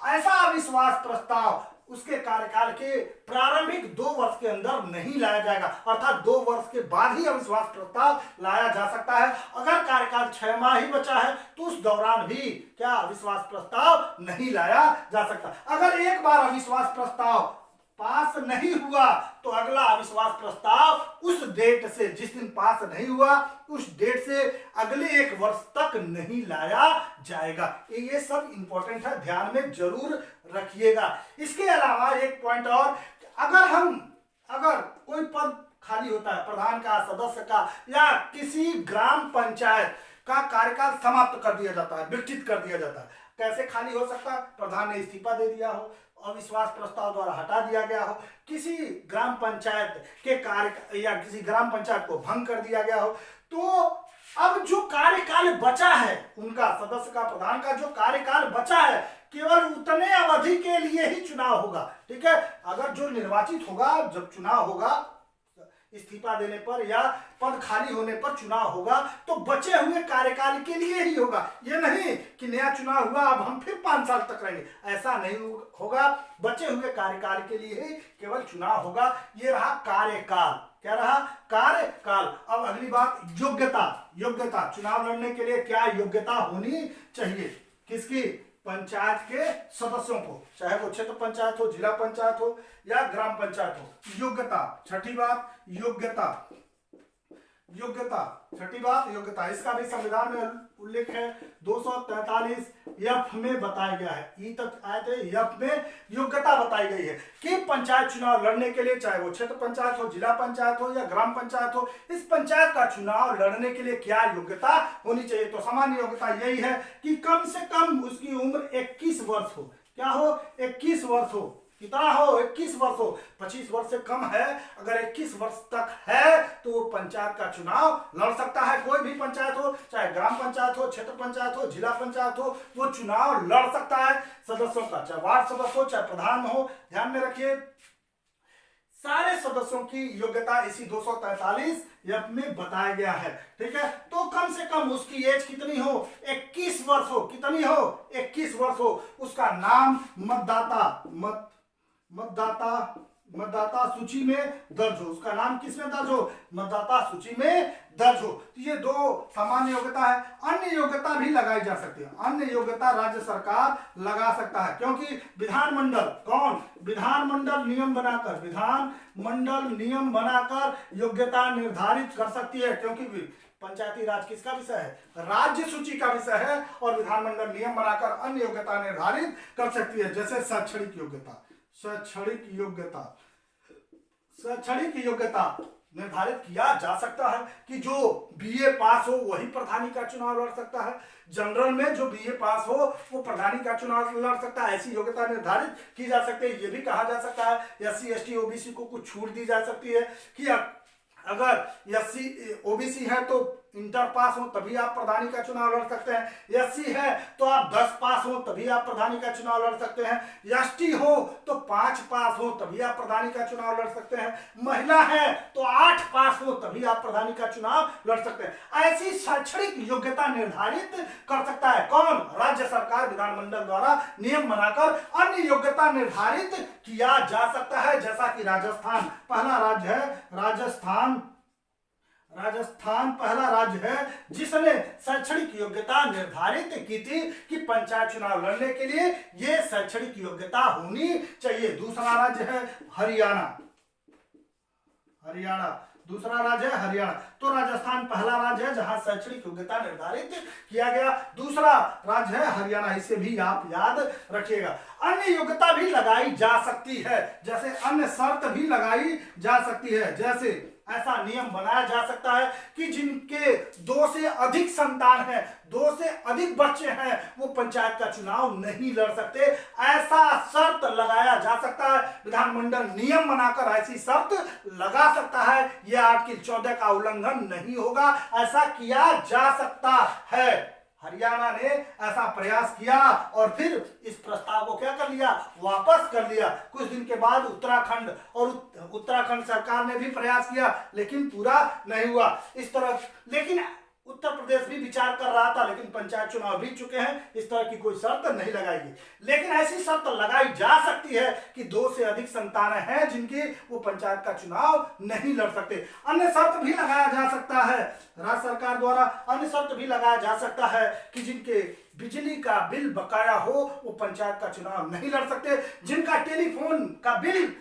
ऐसा अविश्वास प्रस्ताव उसके कार्यकाल के प्रारंभिक 2 वर्ष के अंदर नहीं लाया जाएगा, अर्थात 2 वर्ष के बाद ही अविश्वास प्रस्ताव लाया जा सकता है। अगर कार्यकाल 6 माह ही बचा है तो उस दौरान भी क्या अविश्वास प्रस्ताव नहीं लाया जा सकता। अगर एक बार अविश्वास प्रस्ताव पास नहीं हुआ तो अगला अविश्वास प्रस्ताव उस डेट से, जिस दिन पास नहीं हुआ उस डेट से अगले 1 वर्ष तक नहीं लाया जाएगा। ये सब इंपॉर्टेंट है, ध्यान में जरूर रखिएगा। इसके अलावा एक पॉइंट और, अगर कोई पद खाली होता है, प्रधान का, सदस्य का, या किसी ग्राम पंचायत का कार्यकाल समाप्त कर दिया जाता है, विघटित कर दिया जाता है, कैसे खाली हो सकता है? प्रधान ने इस्तीफा दे दिया हो, अविश्वास प्रस्ताव द्वारा हटा दिया गया हो, किसी ग्राम पंचायत के कार्य या किसी ग्राम पंचायत को भंग कर दिया गया हो, तो अब जो कार्यकाल बचा है उनका, सदस्य का, प्रधान का जो कार्यकाल बचा है, केवल उतने अवधि के लिए ही चुनाव होगा। ठीक है, अगर जो निर्वाचित होगा, जब चुनाव होगा, इस्तीफा देने पर या पद खाली होने पर चुनाव होगा, तो बचे हुए कार्यकाल के लिए ही होगा। ये नहीं कि नया चुनाव हुआ अब हम फिर 5 साल तक रहेंगे, ऐसा नहीं होगा। बचे हुए कार्यकाल के लिए ही केवल चुनाव होगा। ये रहा कार्यकाल। क्या रहा? कार्यकाल। अब अगली बात, योग्यता। चुनाव लड़ने के लिए क्या योग्यता होनी चाहिए? किसकी? पंचायत के सदस्यों को, चाहे वो क्षेत्र पंचायत हो, जिला पंचायत हो या ग्राम पंचायत हो। योग्यता, छठी बात योग्यता। इसका भी संविधान में उल्लेख है, 243 एफ में बताया गया है। ई तक आए थे, एफ में योग्यता बताई गई है कि पंचायत चुनाव लड़ने के लिए, चाहे वो क्षेत्र पंचायत हो, जिला पंचायत हो या ग्राम पंचायत हो, इस पंचायत का चुनाव लड़ने के लिए क्या योग्यता होनी चाहिए? तो सामान्य योग्यता यही है कि कम से कम उसकी उम्र 21 वर्ष हो। क्या हो? 21 वर्ष हो। कितना हो? 21 वर्ष हो। 25 वर्ष से कम है, अगर 21 वर्ष तक है तो वो पंचायत का चुनाव लड़ सकता है। कोई भी पंचायत हो, चाहे ग्राम पंचायत हो, क्षेत्र पंचायत हो, जिला पंचायत हो, वो चुनाव लड़ सकता है सदस्यों का, चाहे वार्ड सदस्य हो, चाहे प्रधान हो। ध्यान में रखिए, सारे सदस्यों की योग्यता इसी 243 एफ में बताया गया है। ठीक है, तो कम से कम उसकी एज कितनी हो? 21 वर्ष हो। कितनी हो? 21 वर्ष हो। उसका नाम मतदाता मतदाता सूची में दर्ज हो, उसका नाम किसमें दर्ज हो, मतदाता सूची में दर्ज हो। तो ये दो सामान्य योग्यता है। अन्य योग्यता भी लगाई जा सकती है, अन्य योग्यता राज्य सरकार लगा सकता है, क्योंकि विधानमंडल कौन, विधानमंडल नियम बनाकर, विधानमंडल नियम बनाकर योग्यता निर्धारित कर सकती है, क्योंकि पंचायती राज किसका विषय है, राज्य सूची का विषय है, और विधानमंडल नियम बनाकर अन्य योग्यता निर्धारित कर सकती है। जैसे शैक्षणिक योग्यता, शैक्षणिक योग्यता, शैक्षणिक योग्यता निर्धारित किया जा सकता है कि जो बीए पास हो वही प्रधानी का चुनाव लड़ सकता है। जनरल में जो बीए पास हो वो प्रधानी का चुनाव लड़ सकता है, ऐसी योग्यता निर्धारित की जा सकती है। ये भी कहा जा सकता है एससी एसटी ओबीसी को कुछ छूट दी जा सकती है कि अगर एससी ओबीसी है तो इंटर पास हो तभी आप प्रधानी का चुनाव लड़ सकते हैं, एससी है तो आप 10 पास हो तभी आप प्रधानी का चुनाव लड़ सकते हैं, एसटी हो तो 5 पास हो तभी आप प्रधानी का चुनाव लड़ सकते हैं, महिला है तो 8 पास हो तभी आप प्रधानी का चुनाव लड़ सकते हैं। ऐसी शैक्षणिक योग्यता निर्धारित कर सकता है कौन, राज्य सरकार विधानमंडल द्वारा नियम बनाकर अन्य योग्यता निर्धारित किया जा सकता है। जैसा कि राजस्थान पहला राज्य है, राजस्थान पहला राज्य है जिसने शैक्षणिक योग्यता निर्धारित की थी कि पंचायत चुनाव लड़ने के लिए ये शैक्षणिक योग्यता होनी चाहिए। दूसरा राज्य है हरियाणा, दूसरा राज्य है हरियाणा। तो राजस्थान पहला राज्य है जहां शैक्षणिक योग्यता निर्धारित किया गया, दूसरा राज्य है हरियाणा, इसे भी आप याद रखिएगा। अन्य योग्यता भी लगाई जा सकती है, जैसे अन्य शर्त भी लगाई जा सकती है, जैसे ऐसा नियम बनाया जा सकता है कि जिनके 2 से अधिक संतान है, 2 से अधिक बच्चे हैं, वो पंचायत का चुनाव नहीं लड़ सकते, ऐसा शर्त लगाया जा सकता है। विधानमंडल नियम बनाकर ऐसी शर्त लगा सकता है, यह आर्टिकल 14 का उल्लंघन नहीं होगा, ऐसा किया जा सकता है। हरियाणा ने ऐसा प्रयास किया और फिर इस प्रस्ताव को क्या कर लिया, वापस कर लिया। कुछ दिन के बाद उत्तराखंड सरकार ने भी प्रयास किया लेकिन पूरा नहीं हुआ। इस तरह लेकिन उत्तर प्रदेश भी विचार कर रहा था, लेकिन पंचायत चुनाव बीत चुके हैं, इस तरह की कोई शर्त नहीं लगाएगी। लेकिन ऐसी शर्त लगाई जा सकती है कि 2 से अधिक संतान हैं जिनकी वो पंचायत का चुनाव नहीं लड़ सकते। अन्य शर्त भी लगाया जा सकता है राज्य सरकार द्वारा, अन्य शर्त भी लगाया जा सकता है कि जिनके बिजली का बिल बकाया हो वो पंचायत का चुनाव नहीं लड़ सकते, जिनका टेलीफोन का बिल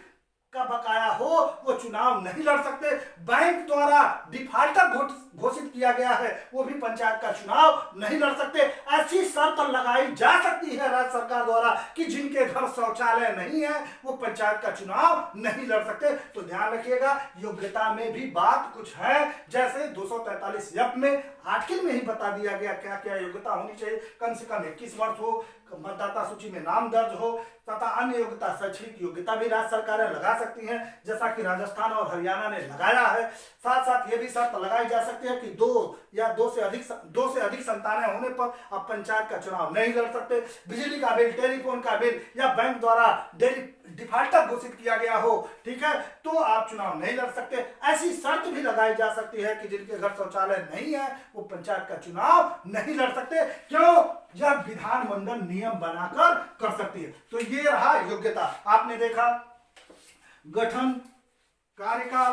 का बकाया हो वो चुनाव नहीं लड़ सकते, बैंक द्वारा डिफाल्टर घोषित किया गया है वो भी पंचायत का चुनाव नहीं लड़ सकते। ऐसी शर्त लगाई जा सकती है राज्य सरकार द्वारा कि जिनके घर शौचालय नहीं है वो पंचायत का चुनाव नहीं लड़ सकते। तो ध्यान रखिएगा, योग्यता में भी बात कुछ है, जैसे 243 में आर्टिकल में ही बता दिया गया क्या क्या योग्यता होनी चाहिए। कम से कम 21 वर्ष हो, मतदाता सूची में नाम दर्ज हो, तथा अन्य योग्यता शैक्षणिक योग्यता भी राज्य सरकारें लगा सकती हैं, जैसा कि राजस्थान और हरियाणा ने लगाया है। साथ साथ ये भी शर्त लगाई जा सकती है कि 2 से अधिक संतानें होने पर आप पंचायत का चुनाव नहीं लड़ सकते, बिजली का बिल, टेलीफोन का बिल या बैंक द्वारा डिफाल्टर घोषित किया गया हो, ठीक है, तो आप चुनाव नहीं लड़ सकते। ऐसी शर्त भी लगाई जा सकती है कि जिनके घर शौचालय नहीं है वो पंचायत का चुनाव नहीं लड़ सकते। क्यों? जब विधानमंडल नियम बनाकर कर सकती है। तो ये रहा योग्यता। आपने देखा गठन, कार्यकाल,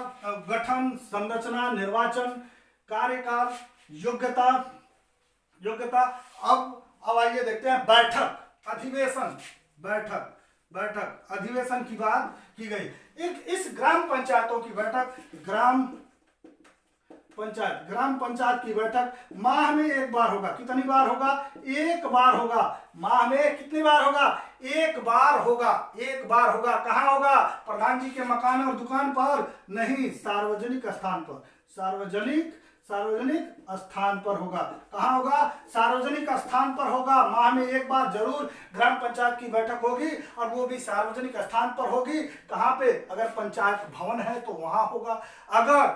गठन, संरचना, निर्वाचन, कार्यकाल, योग्यता। अब आइए देखते हैं बैठक, अधिवेशन। बैठक अधिवेशन की बात की गई। इस ग्राम पंचायतों की बैठक, ग्राम पंचायत की बैठक माह में एक बार होगा। कितनी बार होगा? एक बार होगा। माह में कितनी बार होगा? एक बार होगा। कहाँ होगा? प्रधान जी के मकान और दुकान पर नहीं, सार्वजनिक स्थान पर। सार्वजनिक स्थान पर होगा। कहाँ होगा? सार्वजनिक स्थान पर होगा। माह में एक बार जरूर ग्राम पंचायत की बैठक होगी और वो भी सार्वजनिक स्थान पर होगी। कहाँ पे? अगर पंचायत भवन है तो वहां होगा, अगर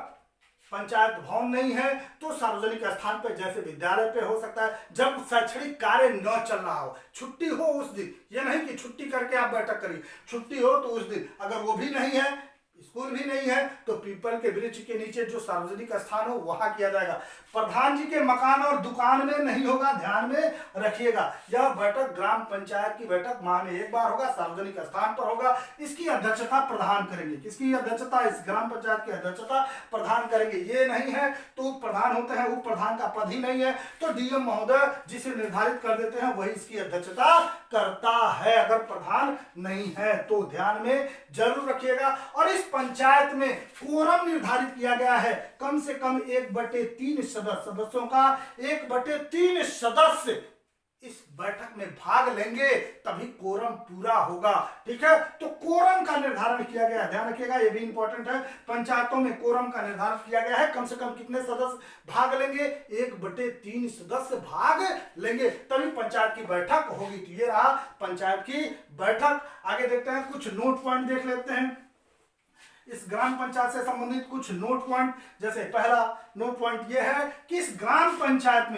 पंचायत भवन नहीं है तो सार्वजनिक स्थान पर, जैसे विद्यालय पे हो सकता है, जब शैक्षणिक कार्य न चल रहा हो, छुट्टी हो उस दिन। ये नहीं कि छुट्टी करके आप बैठक करिए, छुट्टी हो तो उस दिन। अगर वो भी नहीं है स्कूल भी नहीं है तो पीपल के वृक्ष के नीचे जो सार्वजनिक स्थान हो वहां किया जाएगा। प्रधान जी के मकान और दुकान में नहीं होगा, ध्यान में रखिएगा। यह बैठक ग्राम पंचायत की बैठक माह में एक बार होगा, सार्वजनिक स्थान पर होगा। इसकी अध्यक्षता प्रधान करेंगे। किसकी अध्यक्षता? इस ग्राम पंचायत की अध्यक्षता प्रधान करेंगे। ये नहीं है तो प्रधान होते हैं, उप प्रधान का पद ही नहीं है तो डीएम महोदय जिसे निर्धारित कर देते हैं वही इसकी अध्यक्षता करता है, अगर प्रधान नहीं है तो ध्यान में जरूर रखिएगा। और इस पंचायत में कोरम निर्धारित किया गया है, कम से कम 1/3 सदस्यों का 1/3 सदस्य इस बैठक में भाग लेंगे तभी कोरम पूरा होगा। ठीक है, तो कोरम का निर्धारण किया गया है, ध्यान रखिएगा, ये भी इंपॉर्टेंट है। पंचायतों में कोरम का निर्धारण किया गया है, कम से कम कितने सदस्य भाग लेंगे? 1/3 सदस्य भाग लेंगे तभी पंचायत की बैठक होगी। तो ये रहा पंचायत की बैठक। आगे देखते हैं, कुछ नोट पॉइंट देख लेते हैं इस ग्राम पंचायत से संबंधित कुछ नोट पॉइंट। जैसे पहला नोट पॉइंट यह है कि इस ग्राम पंचायत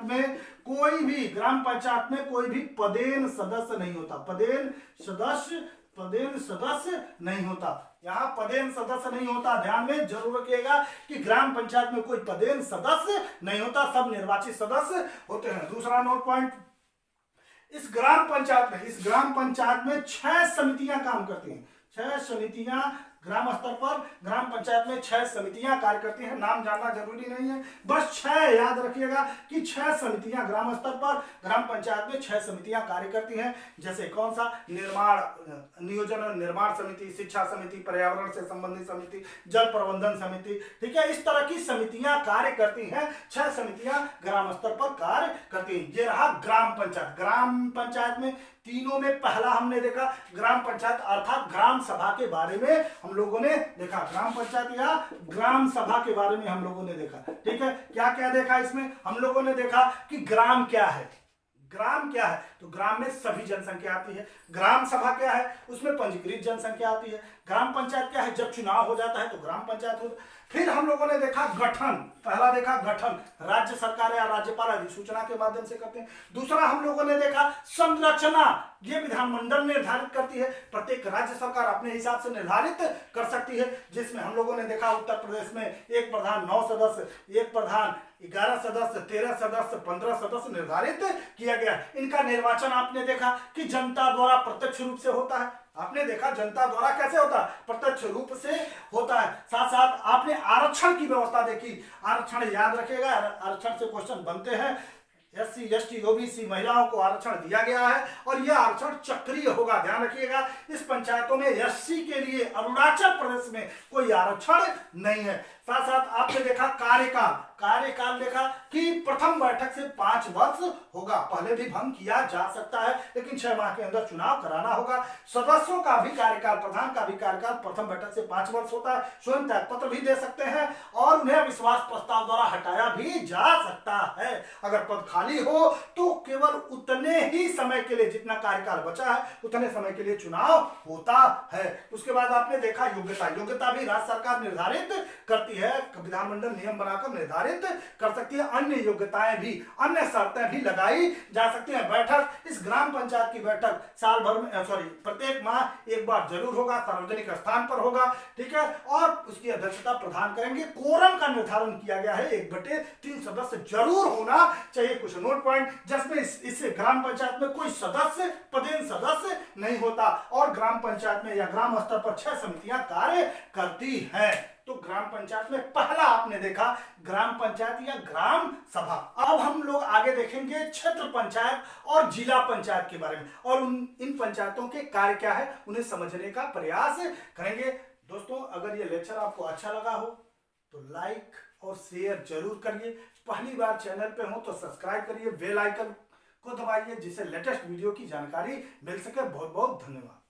में कोई भी पदेन सदस्य नहीं होता। पदेन सदस्य नहीं होता। यहाँ पदेन सदस्य नहीं होता, ध्यान में जरूर रखिएगा कि ग्राम पंचायत में कोई पदेन सदस्य नहीं होता, सब निर्वाचित सदस्य होते हैं। दूसरा नोट पॉइंट, इस ग्राम पंचायत में 6 समितियां काम करती हैं। 6 समितियां ग्राम स्तर पर, ग्राम पंचायत में 6 समितियां कार्य करती हैं। नाम जानना जरूरी नहीं है, बस 6 याद रखिएगा कि 6 समितियां ग्राम स्तर पर, ग्राम पंचायत में 6 समितियां कार्य करती हैं। जैसे कौन सा? नियोजन और निर्माण समिति, शिक्षा समिति, पर्यावरण से संबंधित समिति, जल प्रबंधन समिति। ठीक है, इस तरह की समितियां कार्य करती हैं। 6 समितियां ग्राम स्तर पर कार्य करती हैं। ये रहा ग्राम पंचायत। ग्राम पंचायत में तीनों में पहला हमने देखा ग्राम पंचायत अर्थात ग्राम सभा के बारे में हम लोगों ने देखा। ग्राम पंचायत या ग्राम सभा के बारे में हम लोगों ने देखा। ठीक है, क्या क्या देखा इसमें? हम लोगों ने देखा कि ग्राम क्या है। ग्राम क्या है? तो ग्राम में सभी जनसंख्या आती है। ग्राम सभा क्या है? उसमें पंजीकृत जनसंख्या आती है। ग्राम पंचायत क्या है? जब चुनाव हो जाता है तो ग्राम पंचायत होता है। फिर हम लोगों ने देखा गठन। पहला देखा गठन, राज्य सरकार या राज्यपाल अधिसूचना के माध्यम से करते हैं। दूसरा हम लोगों ने देखा संरचना, ये विधानमंडल निर्धारित करती है। प्रत्येक राज्य सरकार अपने हिसाब से निर्धारित कर सकती है, जिसमें हम लोगों ने देखा उत्तर प्रदेश में एक प्रधान 9 सदस्य, एक प्रधान 11 सदस्य, 13 सदस्य, 15 सदस्य निर्धारित किया गया। इनका निर्वाचन आपने देखा कि जनता द्वारा प्रत्यक्ष रूप से होता है। आपने देखा जनता द्वारा कैसे होता है? प्रत्यक्ष रूप से होता है। साथ साथ आपने आरक्षण की व्यवस्था देखी। आरक्षण याद रखिएगा, आरक्षण से क्वेश्चन बनते हैं। SC, ST, OBC महिलाओं को आरक्षण दिया गया है और यह आरक्षण चक्रीय होगा, ध्यान रखिएगा। इस पंचायतों में SC के लिए अरुणाचल प्रदेश में कोई आरक्षण नहीं है। साथ साथ आपने देखा कार्यकाल देखा कि प्रथम बैठक से 5 वर्ष होगा। पहले भी भंग किया जा सकता है लेकिन 6 माह के अंदर चुनाव कराना होगा। सदस्यों का भी कार्यकाल, प्रधान का भी कार्यकाल प्रथम बैठक से 5 वर्ष होता है। स्वयं त्यागपत्र भी दे सकते हैं और उन्हें विश्वास प्रस्ताव द्वारा हटाया भी जा सकता है। अगर पद खाली हो तो केवल उतने ही समय के लिए, जितना कार्यकाल बचा है उतने समय के लिए चुनाव होता है। उसके बाद आपने देखा योग्यता भी राज्य सरकार निर्धारित करती है, विधानमंडल नियम बनाकर निर्धारित कर सकती है। अन्य योग्यताएं भी, अन्य शर्तें भी लगाई जा सकती हैं। बैठक, इस ग्राम पंचायत की बैठक साल भर में प्रत्येक माह एक बार जरूर होगा, सार्वजनिक स्थान पर होगा। ठीक है, और उसकी अध्यक्षता प्रधान करेंगे। कोरम का निर्धारण किया गया है, 1/3 सदस्य जरूर होना चाहिए। कुछ नोट पॉइंट, जिसमें इससे ग्राम पंचायत में कोई सदस्य पदेन सदस्य नहीं होता और ग्राम पंचायत में या ग्राम स्तर पर 6 समितियां कार्य करती हैं। तो ग्राम पंचायत में पहला आपने देखा ग्राम पंचायत या ग्राम सभा। अब हम लोग आगे देखेंगे क्षेत्र पंचायत और जिला पंचायत के बारे में और इन पंचायतों के कार्य क्या है उन्हें समझने का प्रयास करेंगे। दोस्तों, अगर ये लेक्चर आपको अच्छा लगा हो तो लाइक और शेयर जरूर करिए। पहली बार चैनल पे हो तो सब्सक्राइब करिए, बेल आइकन को दबाइए जिससे लेटेस्ट वीडियो की जानकारी मिल सके। बहुत बहुत धन्यवाद।